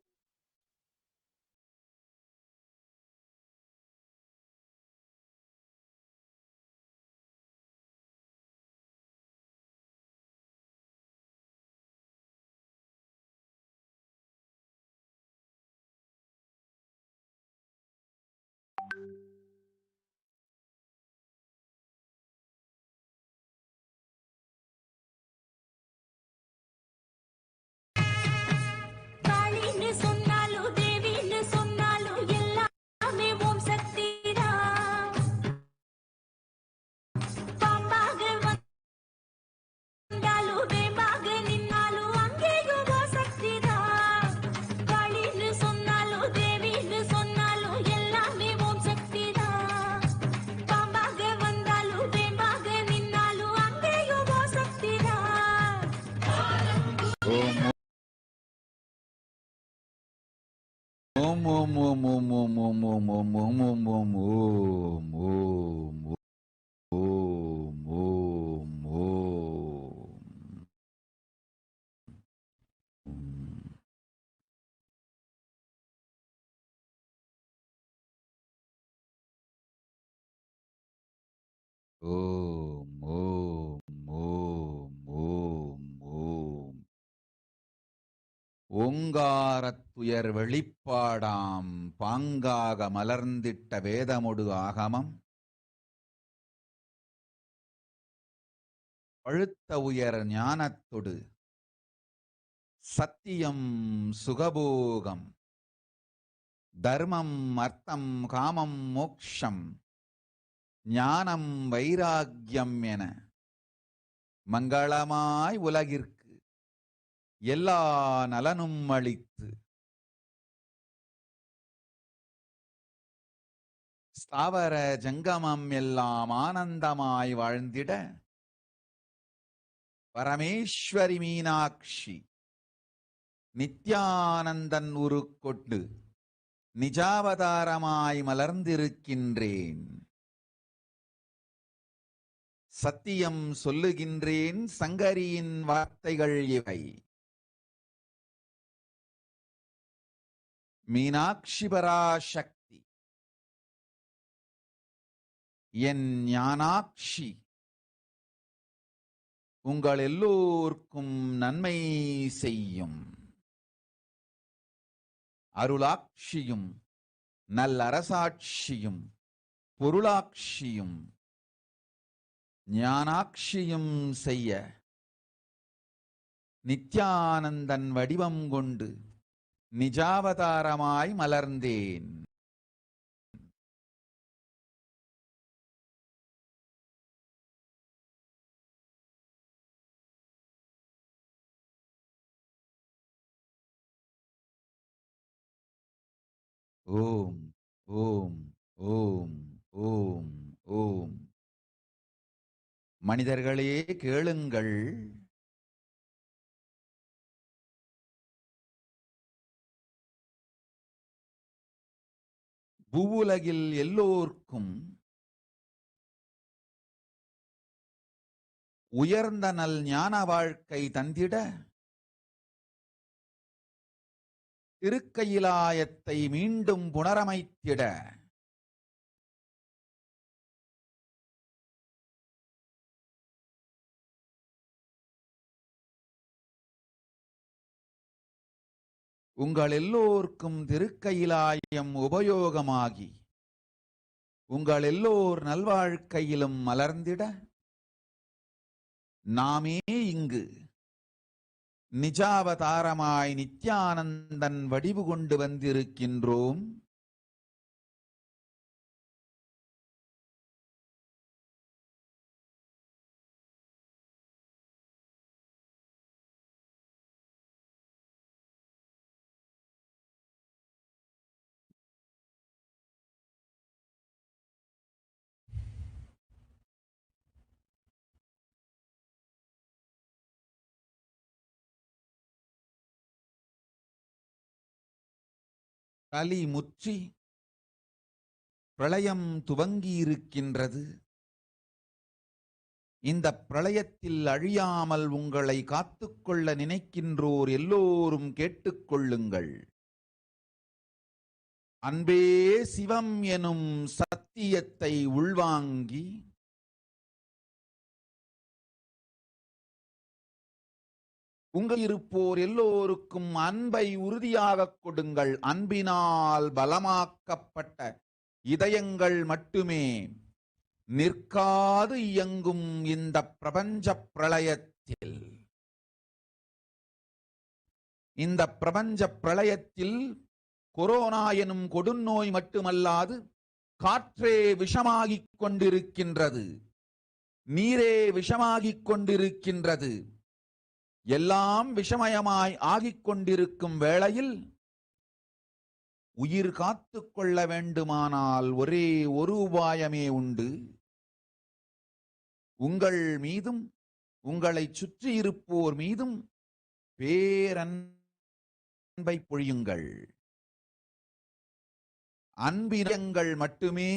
காளின்னு சொன்னாலும் தேவின்னு சொன்னாலும் எல்லாமே ஓம் சக்திதான். பாம்பாக வந்தாலும் வேம்பாக நின்னாலும் அங்கேயும் ஓம் சக்திதான். காளின்னு சொன்னாலும் தேவின்னு சொன்னாலும் எல்லாமே ஓம் சக்திதான். பாம்பாக வந்தாலும் வேம்பாக நின்னாலும் அங்கேயும் ஓம் சக்திதான். ஓம் ஓம் ஓம் ஓம் ஓம் ஓம் ஓம் ஓம் ஓம் ஓம் ஓம் ஓம் ஓம் ஓம் ஓம். ஓம் ஓம் ஓம் ஓம் ஓம். ஓங்காரத்துயர் வெளிப்பாடாம் பாங்காக மலர்ந்திட்ட வேதமொடு ஆகமம் பழுத்த உயர் ஞானத்தொடு சத்தியம் சுகபோகம் தர்மம் அர்த்தம் காமம் மோக்ஷம் ஞானம் வைராக்கியம் என மங்களமாய் உலகிற்கு எல்லா நலனும் அளித்து ஸ்தாவர ஜங்கமம் எல்லாம் ஆனந்தமாய் வாழ்ந்திட பரமேஸ்வரி மீனாட்சி நித்யானந்தன் உருக்கொண்டு நிஜாவதாரமாய் மலர்ந்திருக்கின்றேன். சத்தியம் சொல்லுகின்றேன் சங்கரியின் வார்த்தைகள் இவை. மீனாட்சி பராசக்தி என் ஞானாட்சி உங்கள் எல்லோர்க்கும் நன்மை செய்யும். அருளாட்சியும் நல்லரசாட்சியும் பொருளாட்சியும் ஞானாட்சியும் செய்ய நித்யானந்தன் வடிவம் கொண்டு நிஜாவதாரமாய் மலர்ந்தேன். ஓம் ஓம் ஓம் ஓம் ஓம். மனிதர்களே கேளுங்கள். பூவுலகில் எல்லோர்க்கும் உயர்ந்த நல் ஞான வாழ்க்கை தந்திட திருக்கையிலாயத்தை மீண்டும் புனரமைத்திட உங்கள் எல்லோர்க்கும் திருக்கையிலாயம் உபயோகமாகி உங்கள் எல்லோர் நல்வாழ்க்கையிலும் மலர்ந்திட நாமே இங்கு நிஜாவதாரமாய் நித்யானந்தன் வடிவு கொண்டு வந்திருக்கின்றோம். கலி முற்றி பிரளயம் துவங்கியிருக்கின்றது. இந்த பிரளயத்தில் அழியாமல் உங்களை காத்துக்கொள்ள நினைக்கின்றோர் எல்லோரும் கேட்டுக்கொள்ளுங்கள். அன்பே சிவம் எனும் சத்தியத்தை உள்வாங்கி உங்கள் இருப்போர் எல்லோருக்கும் அன்பை உறுதியாக கொடுங்கள். அன்பினால் பலமாக்கப்பட்ட இதயங்கள் மட்டுமே நிற்காது இயங்கும் இந்த பிரபஞ்ச பிரளயத்தில். இந்த பிரபஞ்ச பிரளயத்தில் கொரோனா எனும் கொடுநோய் மட்டுமல்லாது காற்றே விஷமாகிக் கொண்டிருக்கின்றது, நீரே விஷமாகிக் கொண்டிருக்கின்றது. எல்லாம் விஷமயமாய் ஆகிக் கொண்டிருக்கும் வேளையில் உயிர் காத்து கொள்ள வேண்டுமானால் ஒரே ஒரு உபாயமே உண்டு. உங்கள் மீதும் உங்களை சுற்றி இருப்போர் மீதும் பேரன்பை பொழியுங்கள். அன்பினங்கள் மட்டுமே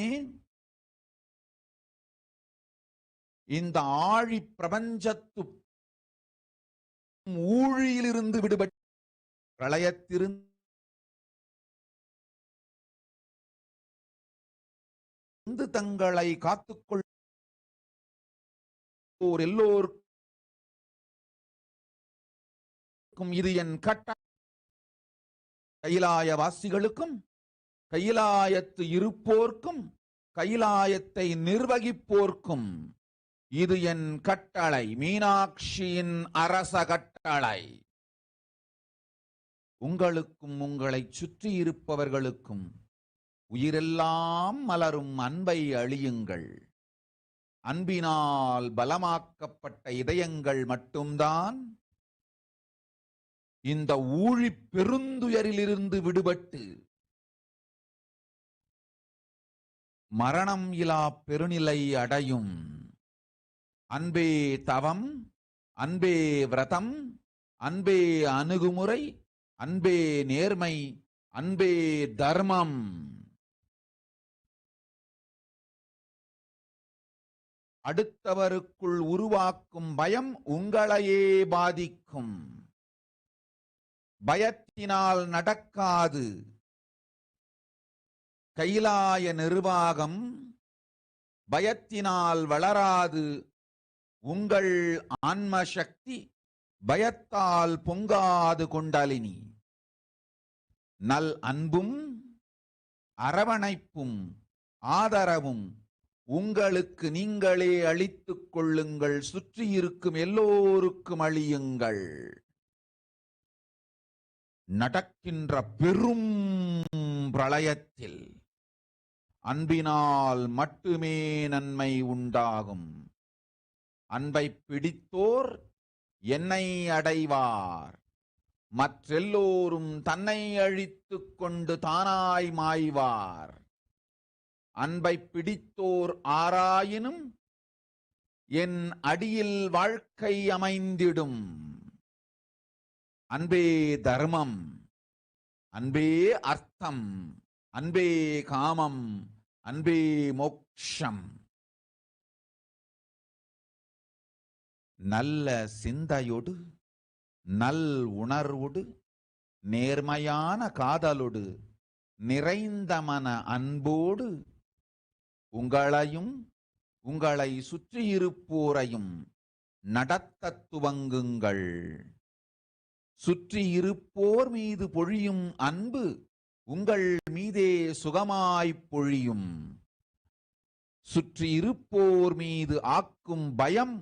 இந்த ஆழி பிரபஞ்சத்து ஊழியிலிருந்து விடுபட்டு பிரளயத்திலிருந்து தங்களை காத்துக்கொள்வோர் எல்லோருக்கும் இது என் கட்டளை. கைலாய வாசிகளுக்கும் கைலாயத்து இருப்போர்க்கும் கைலாயத்தை நிர்வகிப்போர்க்கும் இது என் கட்டளை, மீனாட்சியின் அரச கட்டளை. உங்களுக்கும் உங்களை சுற்றி இருப்பவர்களுக்கும் உயிரெல்லாம் மலரும் அன்பை அழியுங்கள். அன்பினால் பலமாக்கப்பட்ட இதயங்கள் மட்டும்தான் இந்த ஊழி பெருந்துயரிலிருந்து விடுபட்டு மரணம் இலா பெருநிலை அடையும். அன்பே தவம், அன்பே விரதம், அன்பே அணுகுமுறை, அன்பே நேர்மை, அன்பே தர்மம். அடுத்தவருக்குள் உருவாக்கும் பயம் உங்களையே பாதிக்கும். பயத்தினால் நடக்காது. கைலாய நிர்வாகம் பயத்தினால் வளராது. உங்கள் ஆன்ம சக்தி பயத்தால் பொங்காது. கொண்டாலினி நல் அன்பும் அரவணைப்பும் ஆதரவும் உங்களுக்கு நீங்களே அளித்துக் கொள்ளுங்கள். சுற்றி இருக்கும் எல்லோருக்கும் அளியுங்கள். நடக்கின்ற பெரும் பிரளயத்தில் அன்பினால் மட்டுமே நன்மை உண்டாகும். அன்பை பிடித்தோர் என்னை அடைவார். மற்றெல்லோரும் தன்னை அழித்துக் கொண்டு தானாய் மாய்வார். அன்பை பிடித்தோர் ஆராயினும் என் அடியில் வாழ்க்கை அமைந்திடும். அன்பே தர்மம், அன்பே அர்த்தம், அன்பே காமம், அன்பே மோக்ஷம். நல்ல சிந்தையோடு, நல் உணர்வோடு, நேர்மையான காதலோடு, நிறைந்த மன அன்போடு உங்களையும் உங்களை சுற்றியிருப்போரையும் நடத்தத் துவங்குங்கள். சுற்றியிருப்போர் மீது பொழியும் அன்பு உங்கள் மீதே சுகமாய்ப் பொழியும். சுற்றியிருப்போர் மீது ஆக்கும் பயம்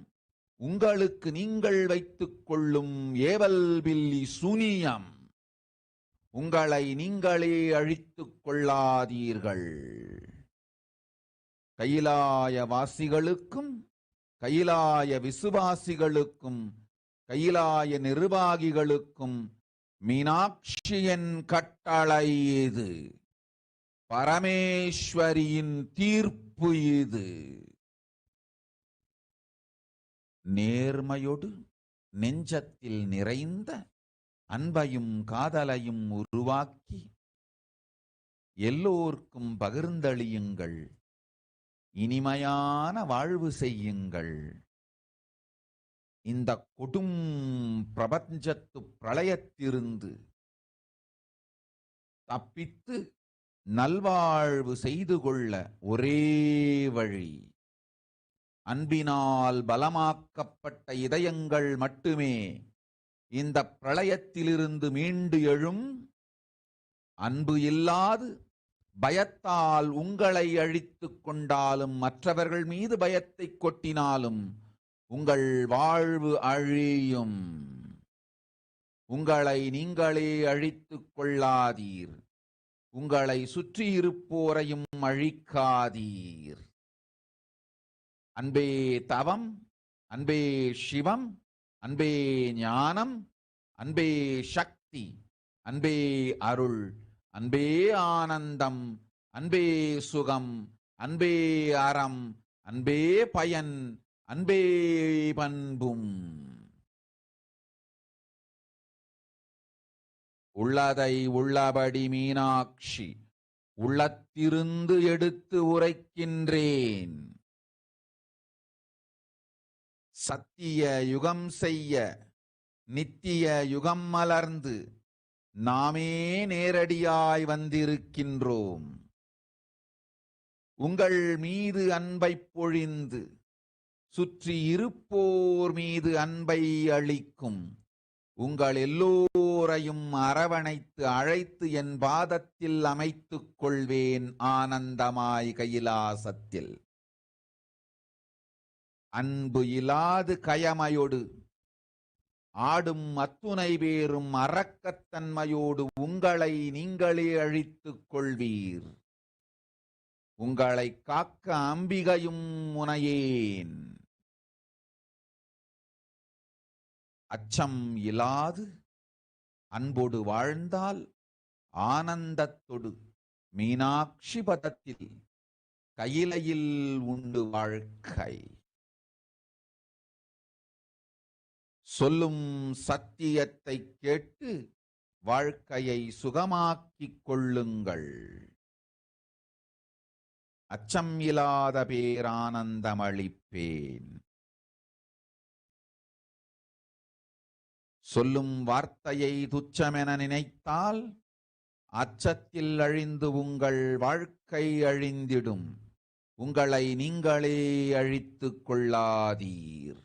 உங்களுக்கு நீங்கள் வைத்துக் கொள்ளும் ஏவல் பில்லி சூனியம். உங்களை நீங்களே அழித்துக் கொள்ளாதீர்கள். கைலாய வாசிகளுக்கும் கைலாய விசுவாசிகளுக்கும் கைலாய நிர்வாகிகளுக்கும் மீனாட்சியின் கட்டளை இது. பரமேஸ்வரியின் தீர்ப்பு இது. நேர்மையோடு நெஞ்சத்தில் நிறைந்த அன்பையும் காதலையும் உருவாக்கி எல்லோர்க்கும் பகிர்ந்தளியுங்கள். இனிமையான வாழ்வு செய்யுங்கள். இந்த கொடும் பிரபஞ்சத்து பிரளயத்திலிருந்து தப்பித்து நல்வாழ்வு செய்து கொள்ள ஒரே வழி அன்பினால் பலமாக்கப்பட்ட இதயங்கள் மட்டுமே இந்த பிரளயத்திலிருந்து மீண்டு எழும். அன்பு இல்லாது பயத்தால் உங்களை அழித்துக் கொண்டாலும் மற்றவர்கள் மீது பயத்தை கொட்டினாலும் உங்கள் வாழ்வு அழியும். உங்களை நீங்களே அழித்துக் கொள்ளாதீர். உங்களை சுற்றியிருப்போரையும் அழிக்காதீர். அன்பே தவம், அன்பே சிவம், அன்பே ஞானம், அன்பே சக்தி, அன்பே அருள், அன்பே ஆனந்தம், அன்பே சுகம், அன்பே அறம், அன்பே பயன், அன்பே பண்பும். உள்ளதை உள்ளபடி மீனாட்சி உள்ளத்திருந்து எடுத்து உரைக்கின்றேன். சத்திய யுகம் செய்ய நித்திய யுகம் மலர்ந்து நாமே நேரடியாய் வந்திருக்கின்றோம். உங்கள் மீது அன்பை பொழிந்து சுற்றி இருப்போர் மீது அன்பை அளிக்கும் உங்கள் எல்லோரையும் அரவணைத்து அழைத்து என் பாதத்தில் அமைத்துக் கொள்வேன் ஆனந்தமாய் கைலாசத்தில். அன்பு இலாது கயமையோடு ஆடும் அத்துணை பேரும் அரக்கத்தன்மையோடு உங்களை நீங்களே அழித்துக் கொள்வீர். உங்களை காக்க அம்பிகையும் முனையேன். அச்சம் இலாது அன்போடு வாழ்ந்தால் ஆனந்தத்தொடு மீனாட்சி பதத்தில் கையிலையில் உண்டு வாழ்க்கை. சொல்லும் சத்தியத்தை கேட்டு வாழ்க்கையை சுகமாக்கிக் கொள்ளுங்கள். அச்சம் இல்லாத பேரானந்தமளிப்பேன். சொல்லும் வார்த்தையை துச்சமென நினைத்தால் அச்சத்தில் அழிந்து உங்கள் வாழ்க்கை அழிந்திடும். உங்களை நீங்களே அழித்துக் கொள்ளாதீர்.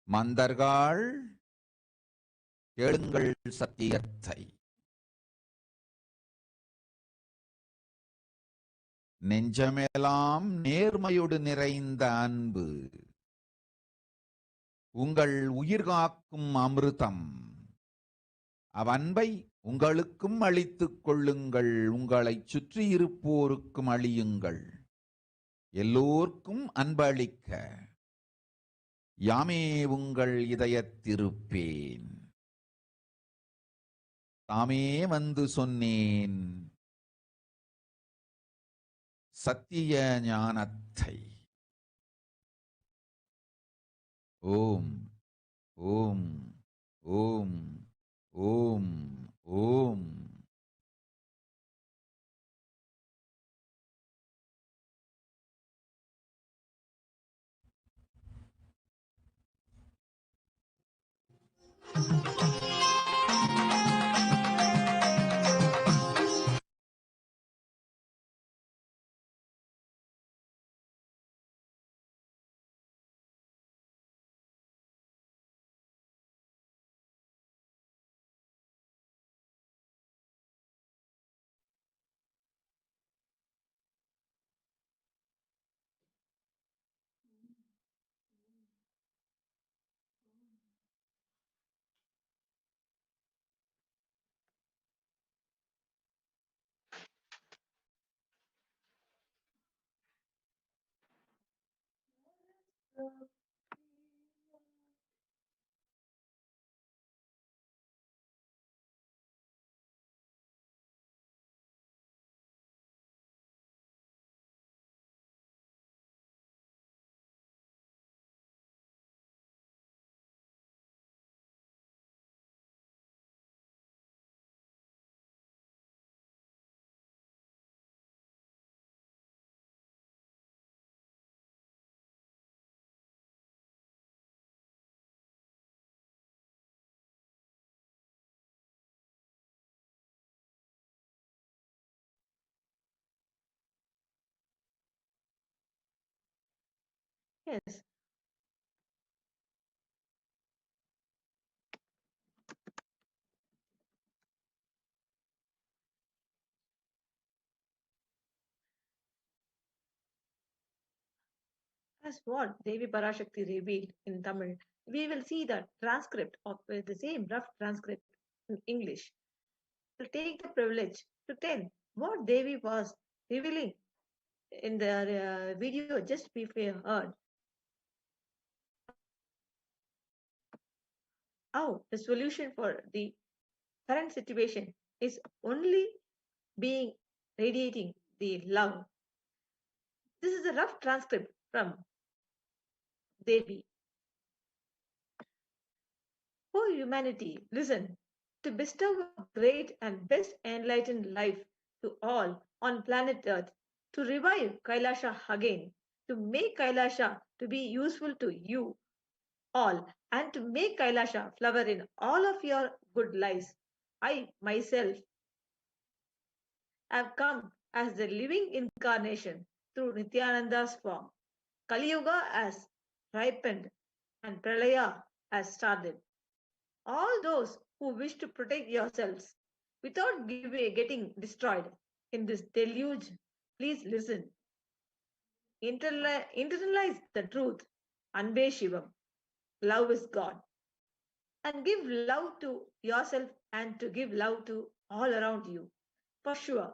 மந்தர்கள் கேளுங்கள் சத்தியத்தை. நெஞ்சமெல்லாம் நேர்மையோடு நிறைந்த அன்பு உங்கள் உயிர் காக்கும் அமிர்தம். அவ்வன்பை உங்களுக்கும் அளித்துக் கொள்ளுங்கள். உங்களை சுற்றி இருப்போருக்கும் அளியுங்கள். எல்லோர்க்கும் அன்பளிக்க யாமே உங்கள் இதயத்திருப்பேன். தாமே வந்து சொன்னேன் சத்திய ஞானத்தை. ஓம் ஓம் ஓம் ஓம் ஓம். Yes. As what Devi Parashakti revealed in Tamil, we will see the transcript of the same rough transcript in English. We'll take the privilege to tell what Devi was revealing in the video just before heard. How the solution for the current situation is only being radiating the love. This is a rough transcript from Devi. O humanity, listen. To bestow a great and best enlightened life to all on planet Earth, to revive Kailasa again, to make Kailasa to be useful to you all, and to make Kailasa flower in all of your good lives. I myself have come as the living incarnation through Nithyananda's form. Kali Yuga has ripened and Pralaya has started. All those who wish to protect yourselves without getting destroyed in this deluge, please listen. Internalize the truth. Anbe Shivam. Love is God. And give love to yourself and to give love to all around you. For sure,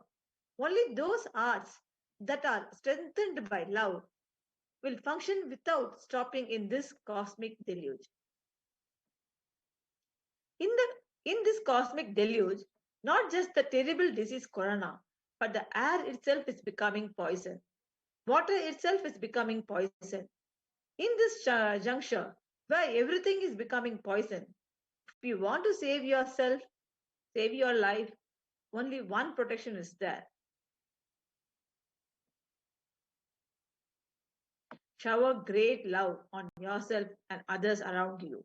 only those arts that are strengthened by love will function without stopping in this cosmic deluge. In this cosmic deluge, not just the terrible disease corona, but the air itself is becoming poison. Water itself is becoming poison. In this juncture, where everything is becoming poison, if you want to save yourself, save your life, only one protection is there. Shower great love on yourself and others around you.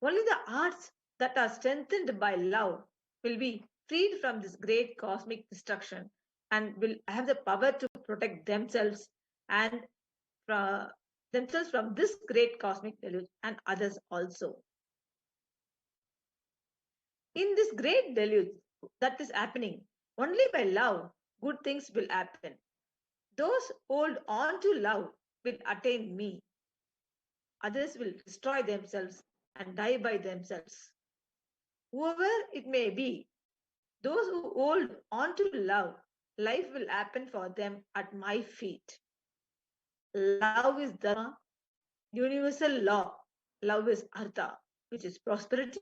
Only the arts that are strengthened by love will be freed from this great cosmic destruction and will have the power to protect themselves and themselves from this great cosmic deluge and others also. In this great deluge that is happening, only by love good things will happen. Those hold on to love will attain me. Others will destroy themselves and die by themselves. Whoever it may be, those who hold on to love, life will happen for them at my feet. Love is Dharma, universal law. Love is Artha, which is prosperity.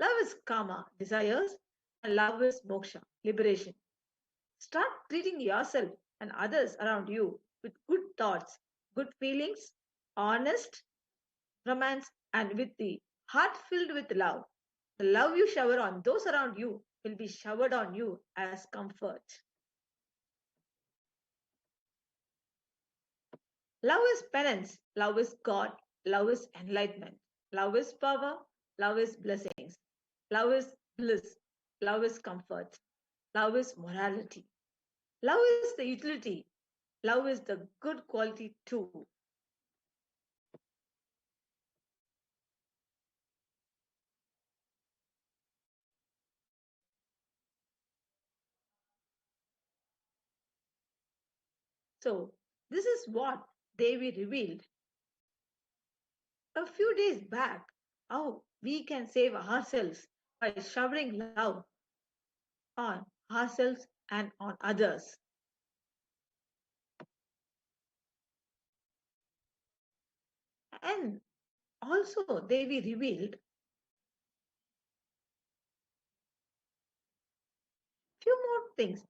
Love is Kama, desires. And love is Moksha, liberation. Start treating yourself and others around you with good thoughts, good feelings, honest romance, and with the heart filled with love. The love you shower on those around you will be showered on you as comfort. Love is penance, love is God, love is enlightenment, love is power, love is blessings, love is bliss, love is comfort, love is morality, love is the utility, love is the good quality too. So, this is what Devi revealed a few days back, how we can save ourselves by showering love on ourselves and on others. And also, Devi revealed few more things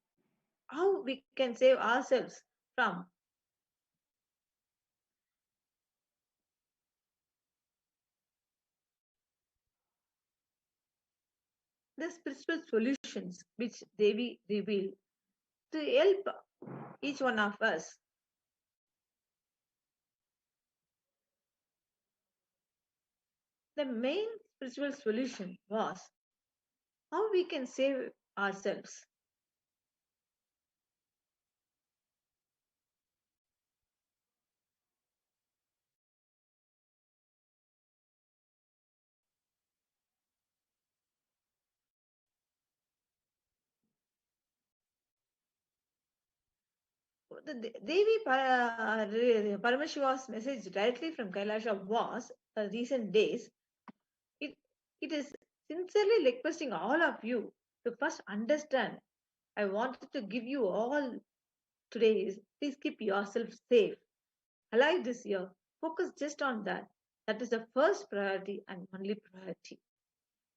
how we can save ourselves from the spiritual solutions which Devi revealed to help each one of us. The main spiritual solution was how we can save ourselves. the Devi Paramashiva's message directly from Kailasa was, recent days, it is sincerely requesting all of you to first understand. I wanted to give you all today is, please keep yourself safe, alive this year. Focus just on that. That is the first priority and only priority.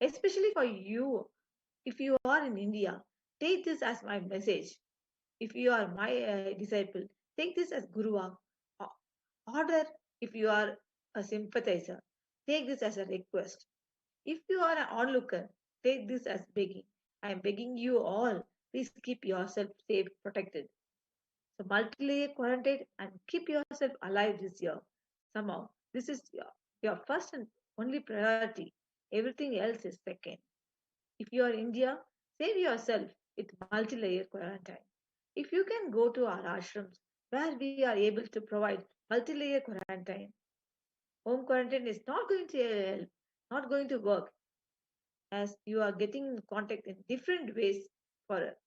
Especially for you, if you are in India, take this as my message. If you are my disciple, take this as Guru order. If you are a sympathizer, take this as a request. If you are an onlooker, take this as begging. I am begging you all, please keep yourself safe, protected. So multi-layer quarantine and keep yourself alive this year. Somehow, this is your first and only priority. Everything else is second. If you are India, save yourself with multi-layer quarantine. If you can go to our ashrams where we are able to provide multi-layer quarantine, home quarantine is not going to help, not going to work, as you are getting contact in different ways for it.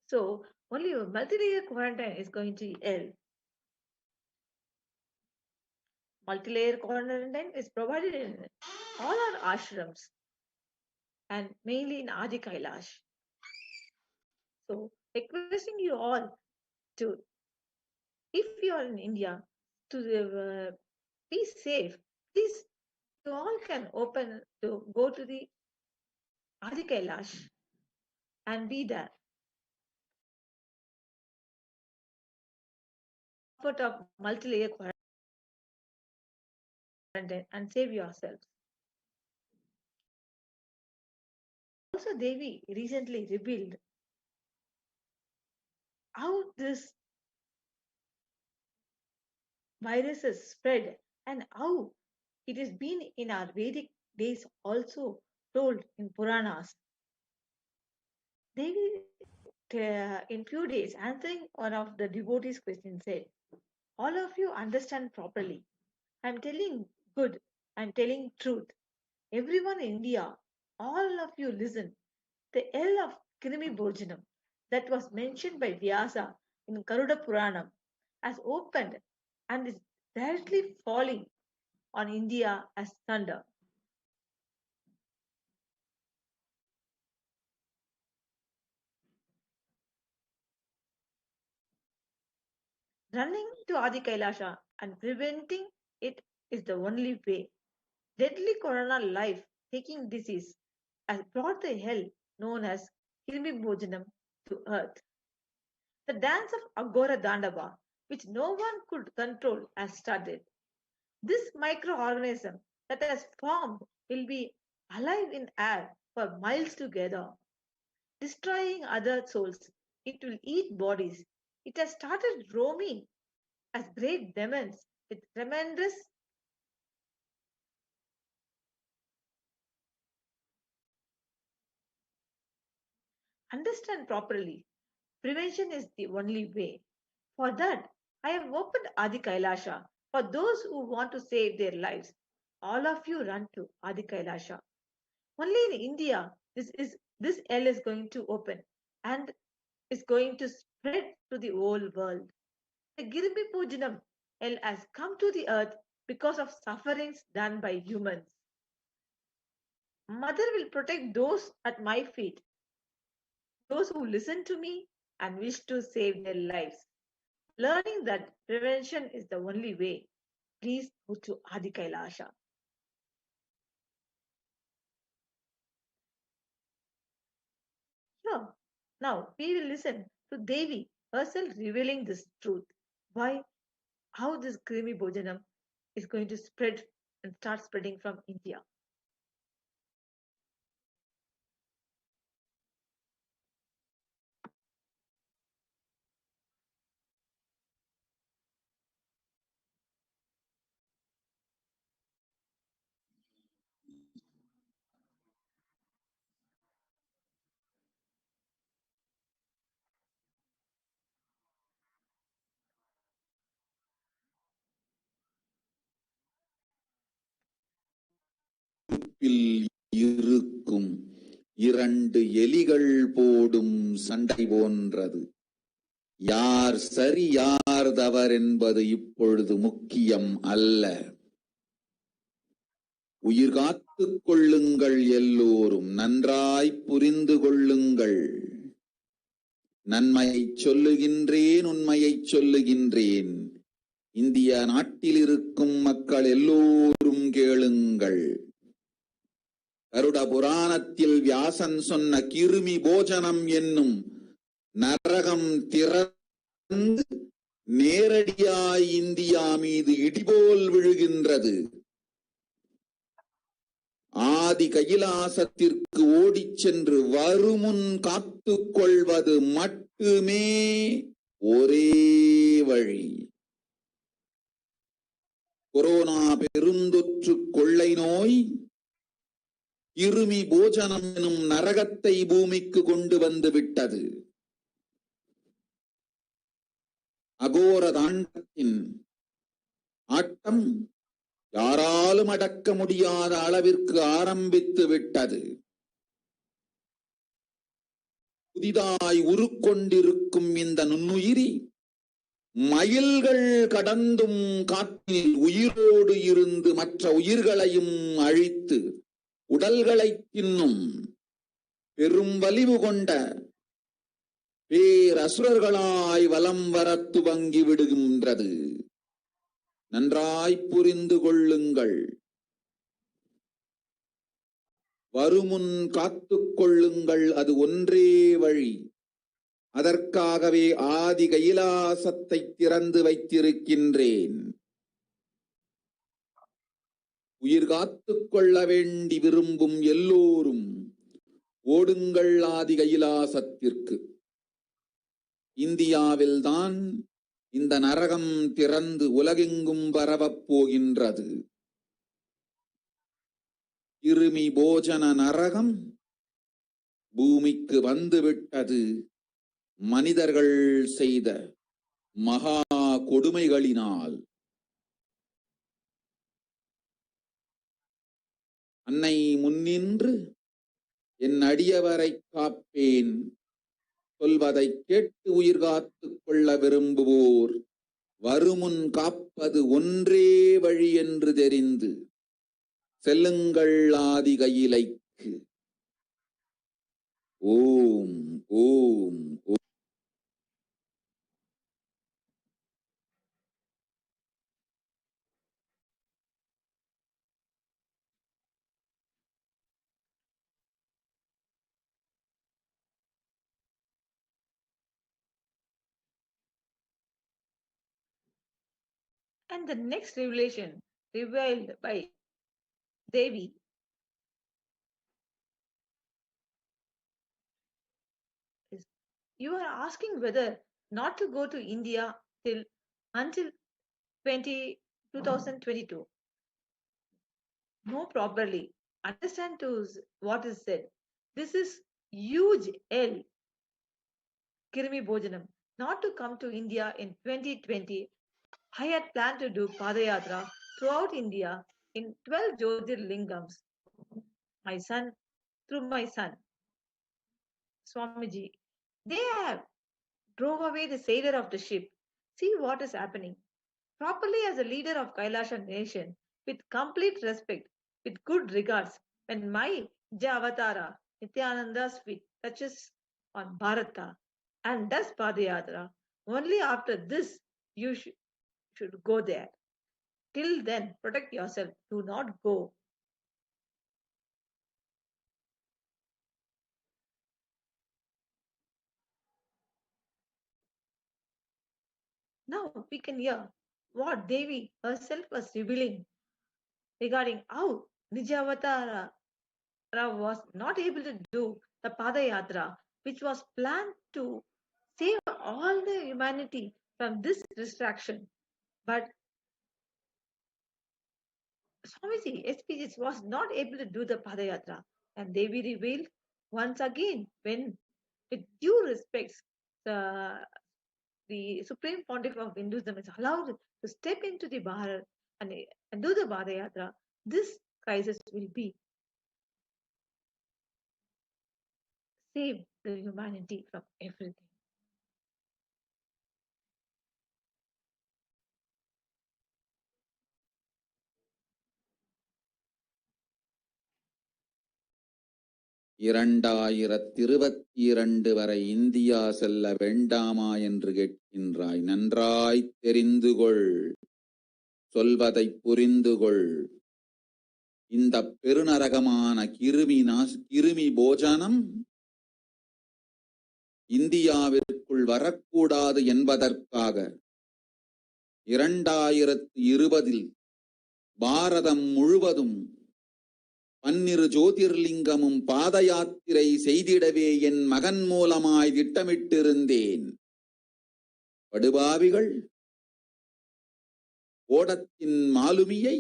So only a multi-layer quarantine is going to help. Multi-layer quarantine is provided in all our ashrams and mainly in Adi Kailash. So requesting you all to, if you are in India, to be safe. Please, you all can open to go to the Adi Kailash and be there. Comfort of multi-layer quarantine and save yourselves. Also, Devi recently revealed how this virus has spread and how it has been in our Vedic days also told in Puranas. Devi, in few days, answering one of the devotees' questions, said, all of you understand properly. I'm telling good, I'm telling truth. Everyone in India, all of you listen. The L of Krimi Bhojanam that was mentioned by Vyasa in Garuda Puranam has opened and is directly falling on India as thunder. Running to Adi Kailasha and preventing it is the only way. Deadly corona life taking disease has brought the hell known as Krimi Bhojanam to earth. The dance of Agora Dandava, which no one could control, has started. This microorganism that has formed will be alive in air for miles together, destroying other souls. It will eat bodies. It has started roaming as great demons with tremendous understand properly. Prevention is the only way. For that, I have opened Adi Kailasha for those who want to save their lives. All of you run to Adi Kailasha. Only in India, this L is going to open and is going to spread to the whole world. The Girbi Pujanam L has come to the earth because of sufferings done by humans. Mother will protect those at my feet, those who listen to me and wish to save their lives. Learning that prevention is the only way. Please go to Adi Kailasha. Here, now we will listen to Devi herself revealing this truth. Why, how this Krimi Bhojanam is going to spread and start spreading from India. இருக்கும் இரண்டு எலிகள் போடும் சண்டை போன்றது. யார் சரி யார் தவறு என்பது இப்பொழுது முக்கியம் அல்ல. உயிர் காத்துக் கொள்ளுங்கள், எல்லோரும் நன்றாய் புரிந்து கொள்ளுங்கள். நன்மையை சொல்லுகின்றேன், உண்மையை சொல்லுகின்றேன். இந்திய நாட்டில் இருக்கும் மக்கள் எல்லோரும் கேளுங்கள். கருட புராணத்தில் வியாசன் சொன்ன கிருமி போஜனம் என்னும் நரகம் திறந்து நேரடியாய் இந்தியா மீது இடிபோல் விழுகின்றது. ஆதி கைலாசத்திற்கு ஓடிச் சென்று வருமுன் காத்துக் கொள்வது மட்டுமே ஒரே வழி. கொரோனா பெருந்தொற்று கொள்ளை நோய் கிருமி போஜனம் எனும் நரகத்தை பூமிக்கு கொண்டு வந்து விட்டது. அகோர தாண்டத்தின் ஆட்டம் யாராலும் அடக்க முடியாத அளவிற்கு ஆரம்பித்து விட்டது. புதிதாய் உருக்கொண்டிருக்கும் இந்த நுண்ணுயிரி மைல்கள் கடந்தும் காற்றில் உயிரோடு இருந்து மற்ற உயிர்களையும் அழித்து உடல்களை தின்னும் பெரும் வலிவு கொண்ட பேரசுரர்களாய் வலம் வர துவங்கி விடுகின்றது. நன்றாய் புரிந்து கொள்ளுங்கள். வருமுன் காத்துக் கொள்ளுங்கள், அது ஒன்றே வழி. அதற்காகவே ஆதி கைலாசத்தை திறந்து வைத்திருக்கின்றேன். உயிர் காத்துக் கொள்ள வேண்டி விரும்பும் எல்லோரும் ஓடுங்கள் ஆதி கைலாசத்திற்கு. இந்தியாவில்தான் இந்த நரகம் திறந்து உலகெங்கும் பரவப் போகின்றது. கிருமி போஜன நரகம் பூமிக்கு வந்துவிட்டது. மனிதர்கள் செய்த மகா கொடுமைகளினால். அன்னை முன்னின்று என் அடியவரை காப்பேன் சொல்வதை கேட்டு உயிர் காத்துக் கொள்ள விரும்புவோர் வருமுன் காப்பது ஒன்றே வழி என்று தெரிந்து செல்லுங்கள் ஆதி கையிலைக்கு. ஓம் ஓம் ஓம். And the next revelation revealed by Devi is you are asking whether not to go to India until 2022. Know properly. Understand what is said. This is huge L. Kirmi Bojanam. Not to come to India in 2020. I had planned to do Padayatra throughout India in 12 Jyotirlingams. Through my son, Swamiji, they have drove away the sailor of the ship. See what is happening. Properly as a leader of Kailasa nation, with complete respect, with good regards, when my Javatara, Nithyananda's feet touches on Bharata and does Padayatra, only after this you should go there. Till then, protect yourself. Do not go. Now we can hear what Devi herself was revealing regarding how Nijavatara was not able to do the Padayatra, which was planned to save all the humanity from this distraction. But Swamiji SPGs was not able to do the Padayatra, and Devi revealed once again when, with due respects, the Supreme Pontiff of Hinduism is allowed to step into the Bharat and do the Padayatra, this crisis will be save the humanity from everything. 2022 வரை India செல்ல வேண்டாமா என்று கேட்கின்றாய். நன்றாய் தெரிந்து கொள், சொல்வதை புரிந்து கொள். இந்த பெருநரகமான கிருமி போஜனம் இந்தியாவிற்குள் வரக்கூடாது என்பதற்காக 2020 பாரதம் முழுவதும் 12 ஜோதிர்லிங்கமும் பாத யாத்திரை செய்திடவே என் மகன் மூலமாய் திட்டமிட்டிருந்தேன். படுபாவிகள் ஓடத்தின் மாலுமியை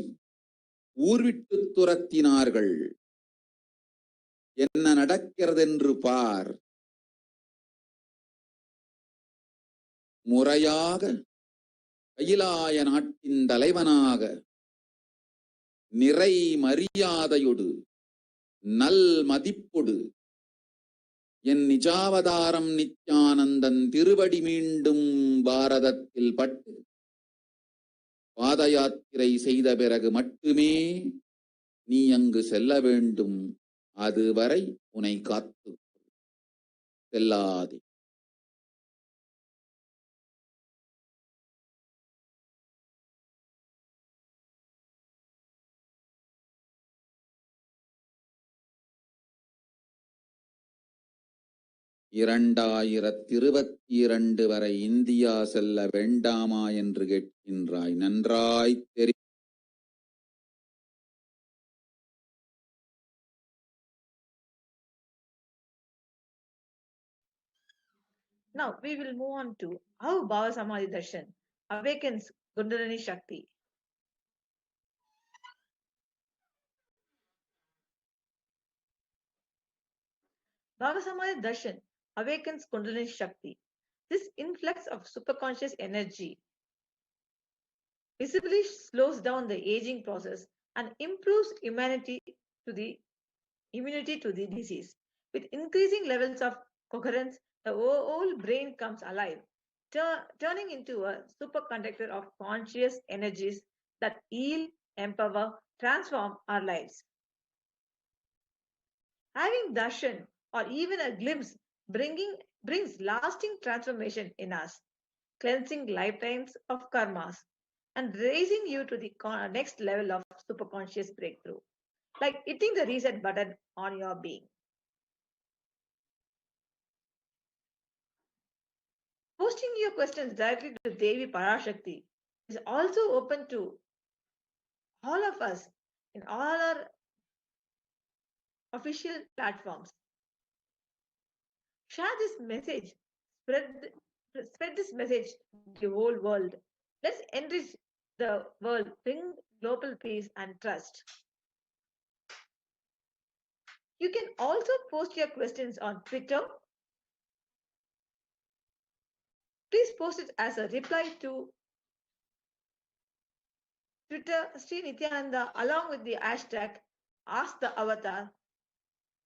ஊர்விட்டு துரத்தினார்கள். என்ன நடக்கிறதென்று பார். முறையாக கைலாய நாட்டின் தலைவனாக நிறை மரியாதையொடு நல் மதிப்பொடு என் நிஜாவதாரம் நித்யானந்தன் திருவடி மீண்டும் பாரதத்தில் பட்டு பாத யாத்திரை செய்த பிறகு மட்டுமே நீ அங்கு செல்ல வேண்டும். அதுவரை உன்னை காத்து செல்லாதே. (2022) வரை இந்தியா செல்ல வேண்டாமா என்று கேட்கின்றாய். நன்றாய் Now we will move on to how Bhava Samadhi Darshan awakens Kundalini Shakti. Bhava Samadhi Darshan awakens Kundalini Shakti. This influx of superconscious energy visibly slows down the aging process and improves immunity to the disease. With increasing levels of coherence, the whole brain comes alive, turning into a superconductor of conscious energies that heal, empower, transform our lives. Having darshan or even a glimpse brings lasting transformation in us, cleansing lifetimes of karmas and raising you to the next level of superconscious breakthrough, like hitting the reset button on your being. Posting your questions directly to Devi Parashakti is also open to all of us in all our official platforms. Share this message, spread this message to the whole world. Let's enrich the world, bring global peace and trust. You can also post your questions on Twitter. Please post it as a reply to Twitter Sri Nithyananda along with the hashtag Ask the Avatar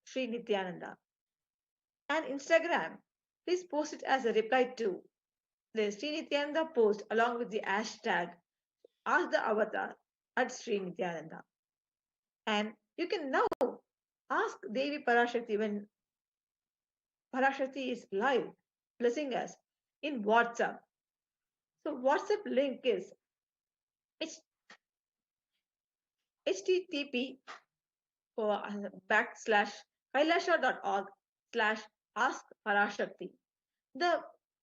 Sri Nithyananda. And Instagram, please post it as a reply to the Sri Nithyananda post along with the hashtag Ask the Avatar at Sri Nithyananda. And you can now ask Devi Parashakti when Parashakti is live blessing us in WhatsApp. So WhatsApp link is http://kailasa.org/askparashakti. The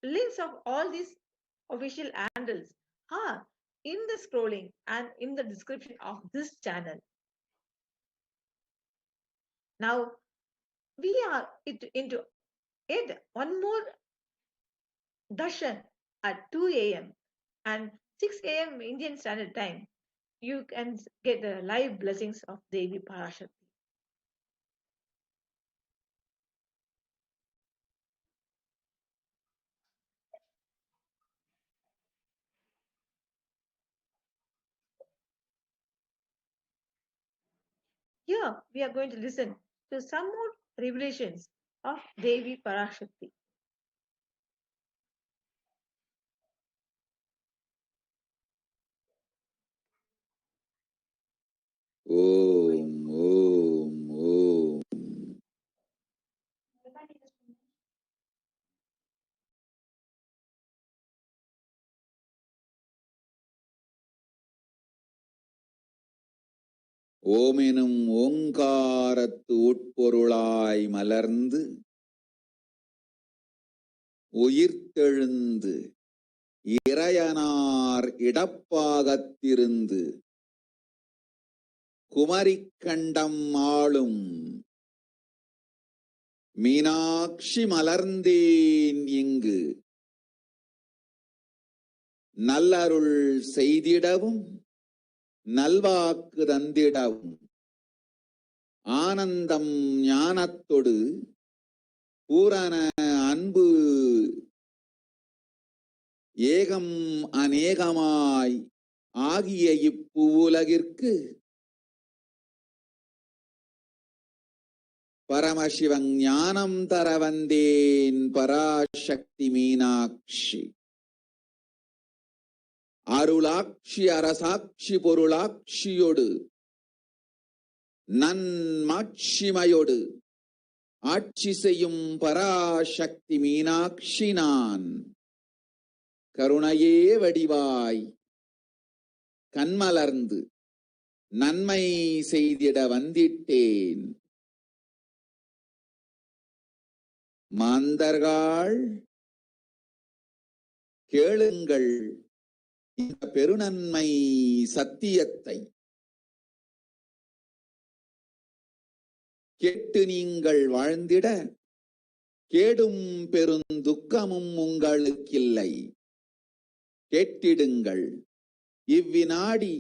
links of all these official handles are in the scrolling and in the description of this channel. Now we are into add one more darshan at 2 a.m. and 6 a.m. Indian Standard Time. You can get the live blessings of Devi Parashakti. Here we are going to listen to some more revelations of Devi Parashakti. Om, Om, Om. ஓமெனும் ஓங்காரத்து உட்பொருளாய் மலர்ந்து உயிர்த்தெழுந்து இறையனார் இடப்பாகத்திருந்து குமரிக்கண்டம் ஆளும் மீனாட்சி மலர்ந்தேன் இங்கு நல்லருள் செய்திடவும் நல்வாக்கு தந்திடவும் ஆனந்தம் ஞானத்தொடு பூரண அன்பு ஏகம் அநேகமாய் ஆகிய இப்புவுலகிற்கு பரமசிவன் ஞானம் தர வந்தேன் பராசக்தி மீனாட்சி அருளாட்சி அரசாட்சி பொருளாட்சியோடு நன்மாட்சிமையோடு ஆட்சி செய்யும் பராசக்தி மீனாட்சி நான் கருணையே வடிவாய் கண்மலர்ந்து நன்மை செய்திட வந்திட்டேன். மாந்தர்கள் கேளுங்கள் இந்த பெருநன்மை சத்தியத்தை, கேட்டு நீங்கள் வாழ்ந்திட கேடும் பெருந்துக்கமும் உங்களுக்கில்லை. கேட்டிடுங்கள் இவ்வினாடி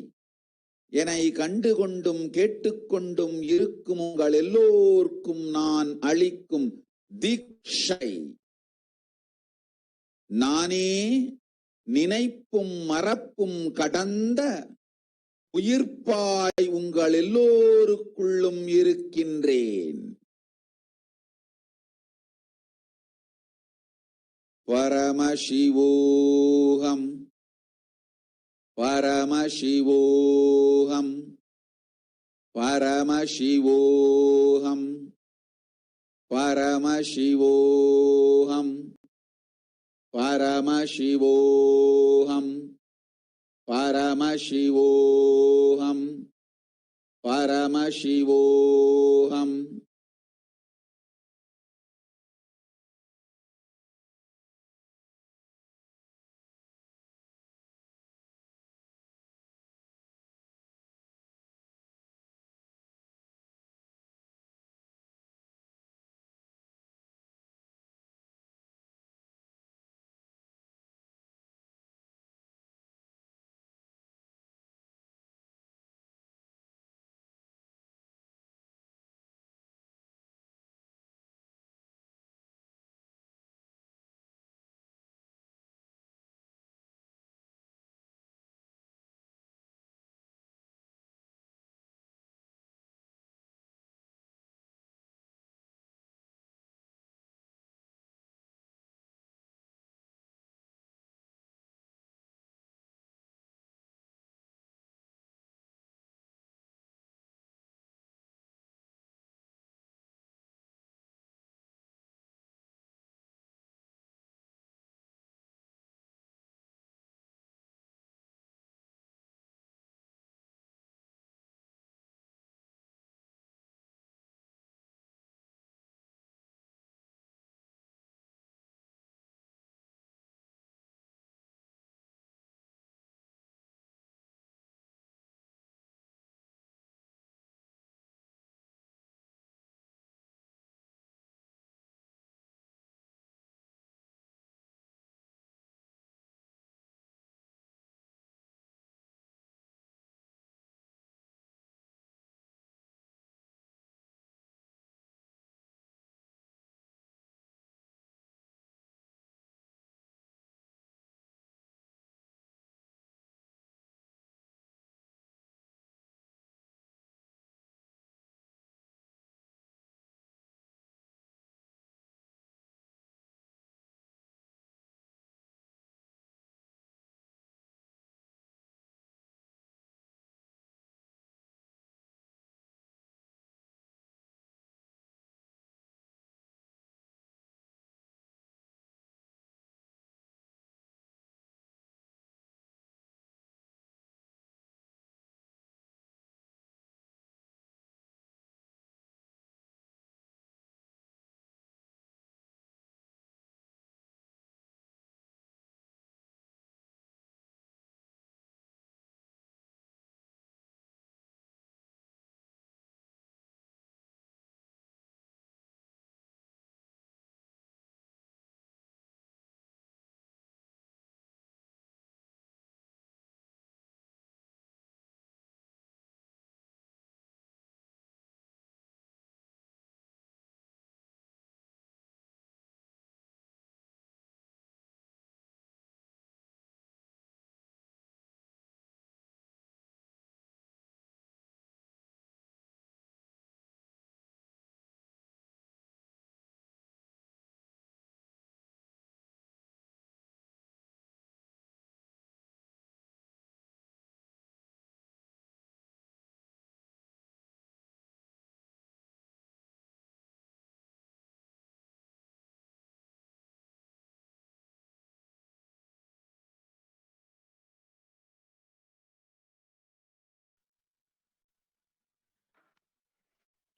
என்னை கண்டுகொண்டும் கேட்டுக்கொண்டும் இருக்கும் உங்கள் எல்லோருக்கும் நான் அளிக்கும் தீட்சை. நானே நினைப்பும் மறப்பும் கடந்த உயிர்ப்பாய் உங்கள் எல்லோருக்குள்ளும் இருக்கின்றேன். பரமசிவோகம் பரமசிவோகம் பரமசிவோகம் பரமசிவோகம் பரமசிவோகம் பரமசிவோகம் பரமசிவோகம்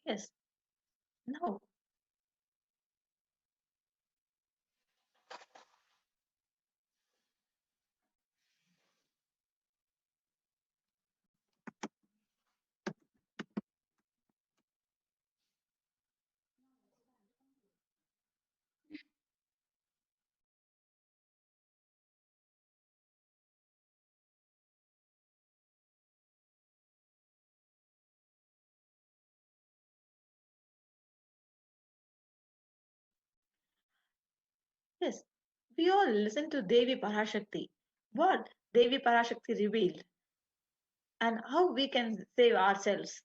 Yes. Now, yes, we all listen to Devi Parashakti. What Devi Parashakti revealed and how we can save ourselves.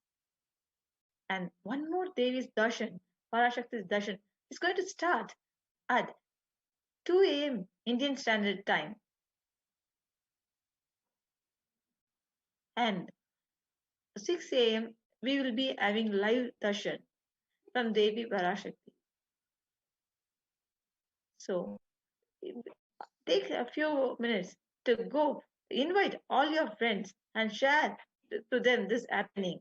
And one more Devi's Darshan, Parashakti's Darshan, is going to start at 2 a.m. Indian Standard Time. And 6 a.m. we will be having live darshan from Devi Parashakti. So take a few minutes to go invite all your friends and share to them this happening.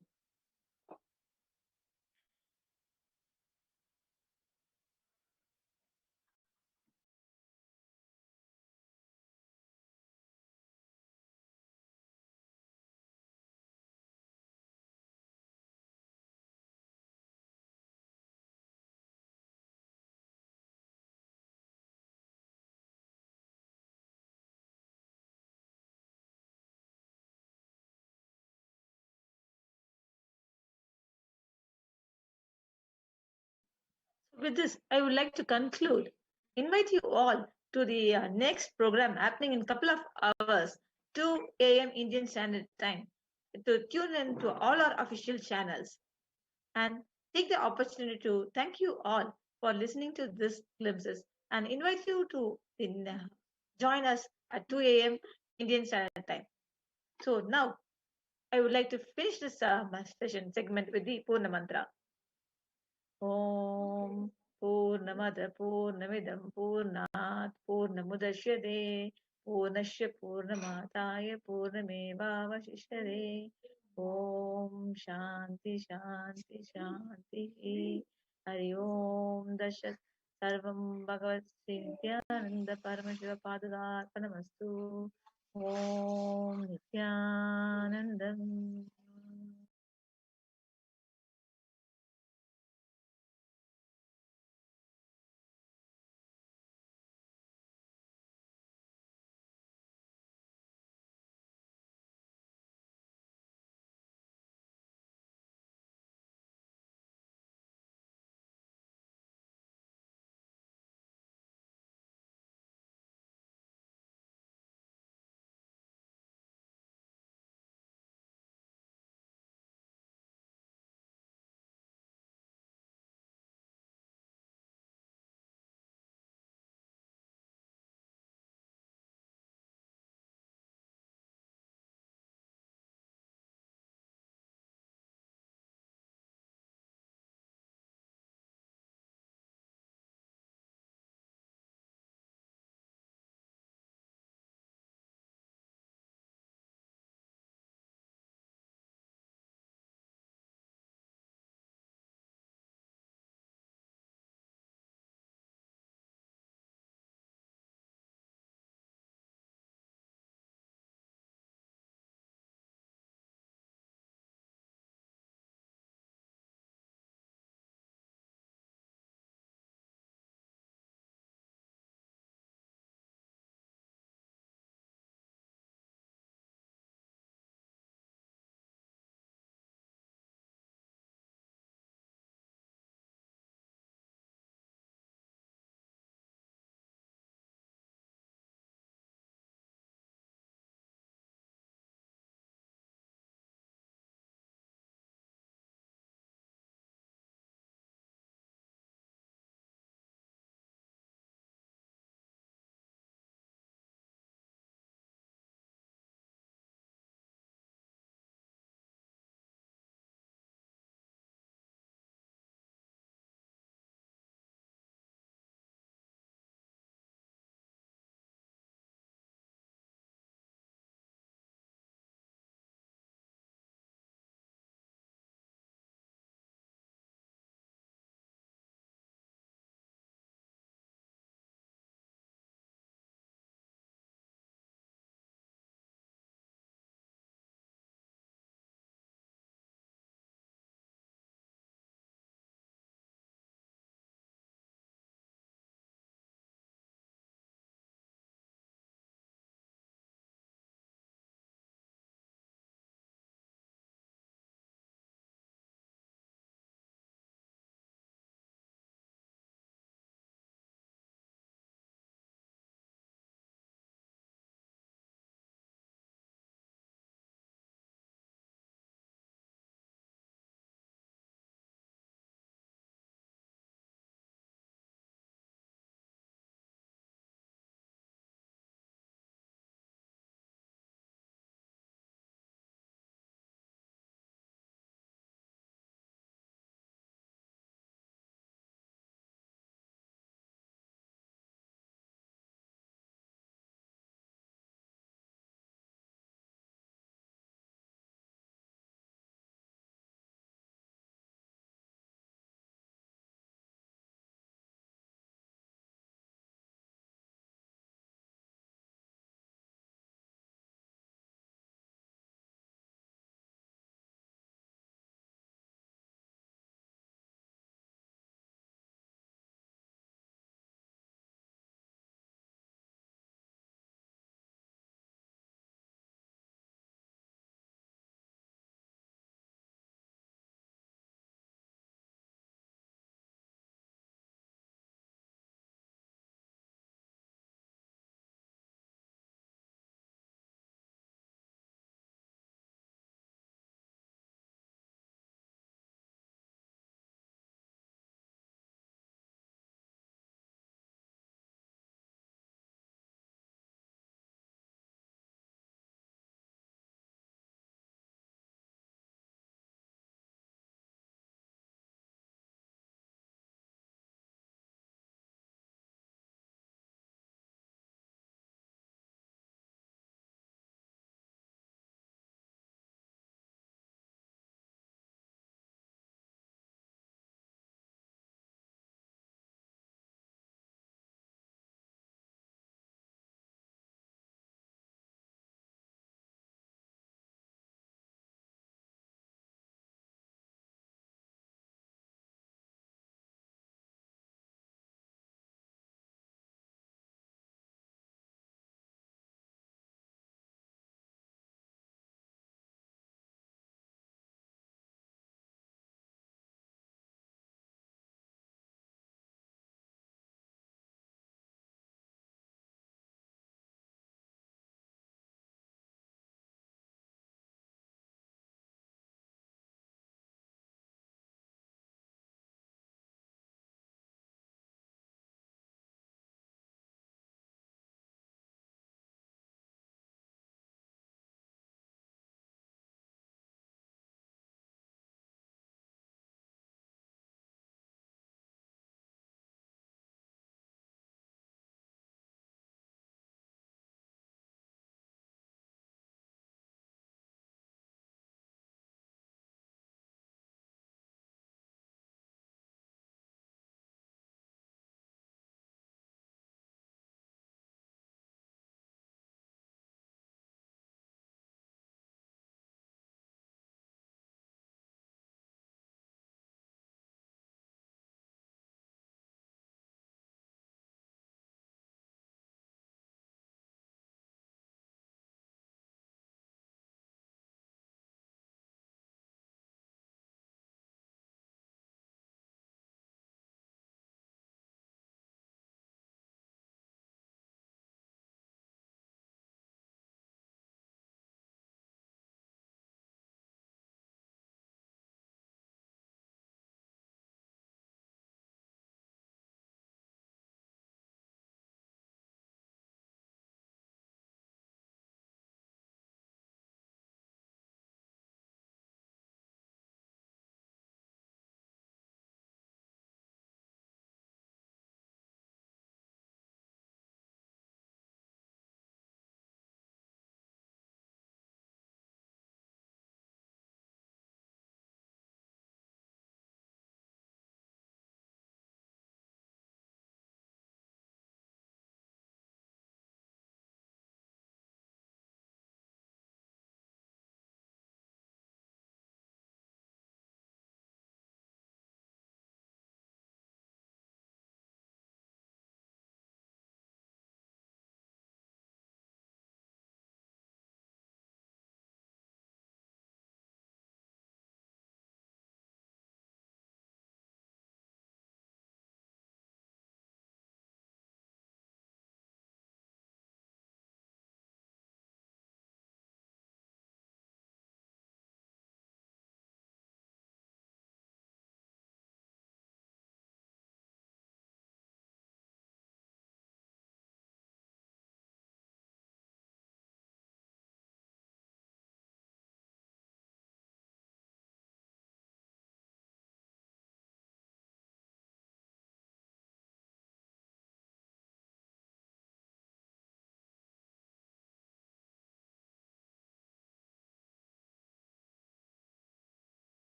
With this, I would like to conclude. Invite you all to the next program happening in a couple of hours, 2 a.m. Indian Standard Time, to tune in to all our official channels. And take the opportunity to thank you all for listening to this glimpses and invite you to join us at 2 a.m. Indian Standard Time. So now I would like to finish this session segment with the Purna Mantra. Om Purnamada Purnamidam Purnat Purnamudashyate Purnasya Purnamataya Purnamevavashishyate. Om Shanti Shanti Shanti. Hari Om Dashat Sarvam Bhagavat Nityananda Paramashiva Padadarpanamastu. Om Nityanandam.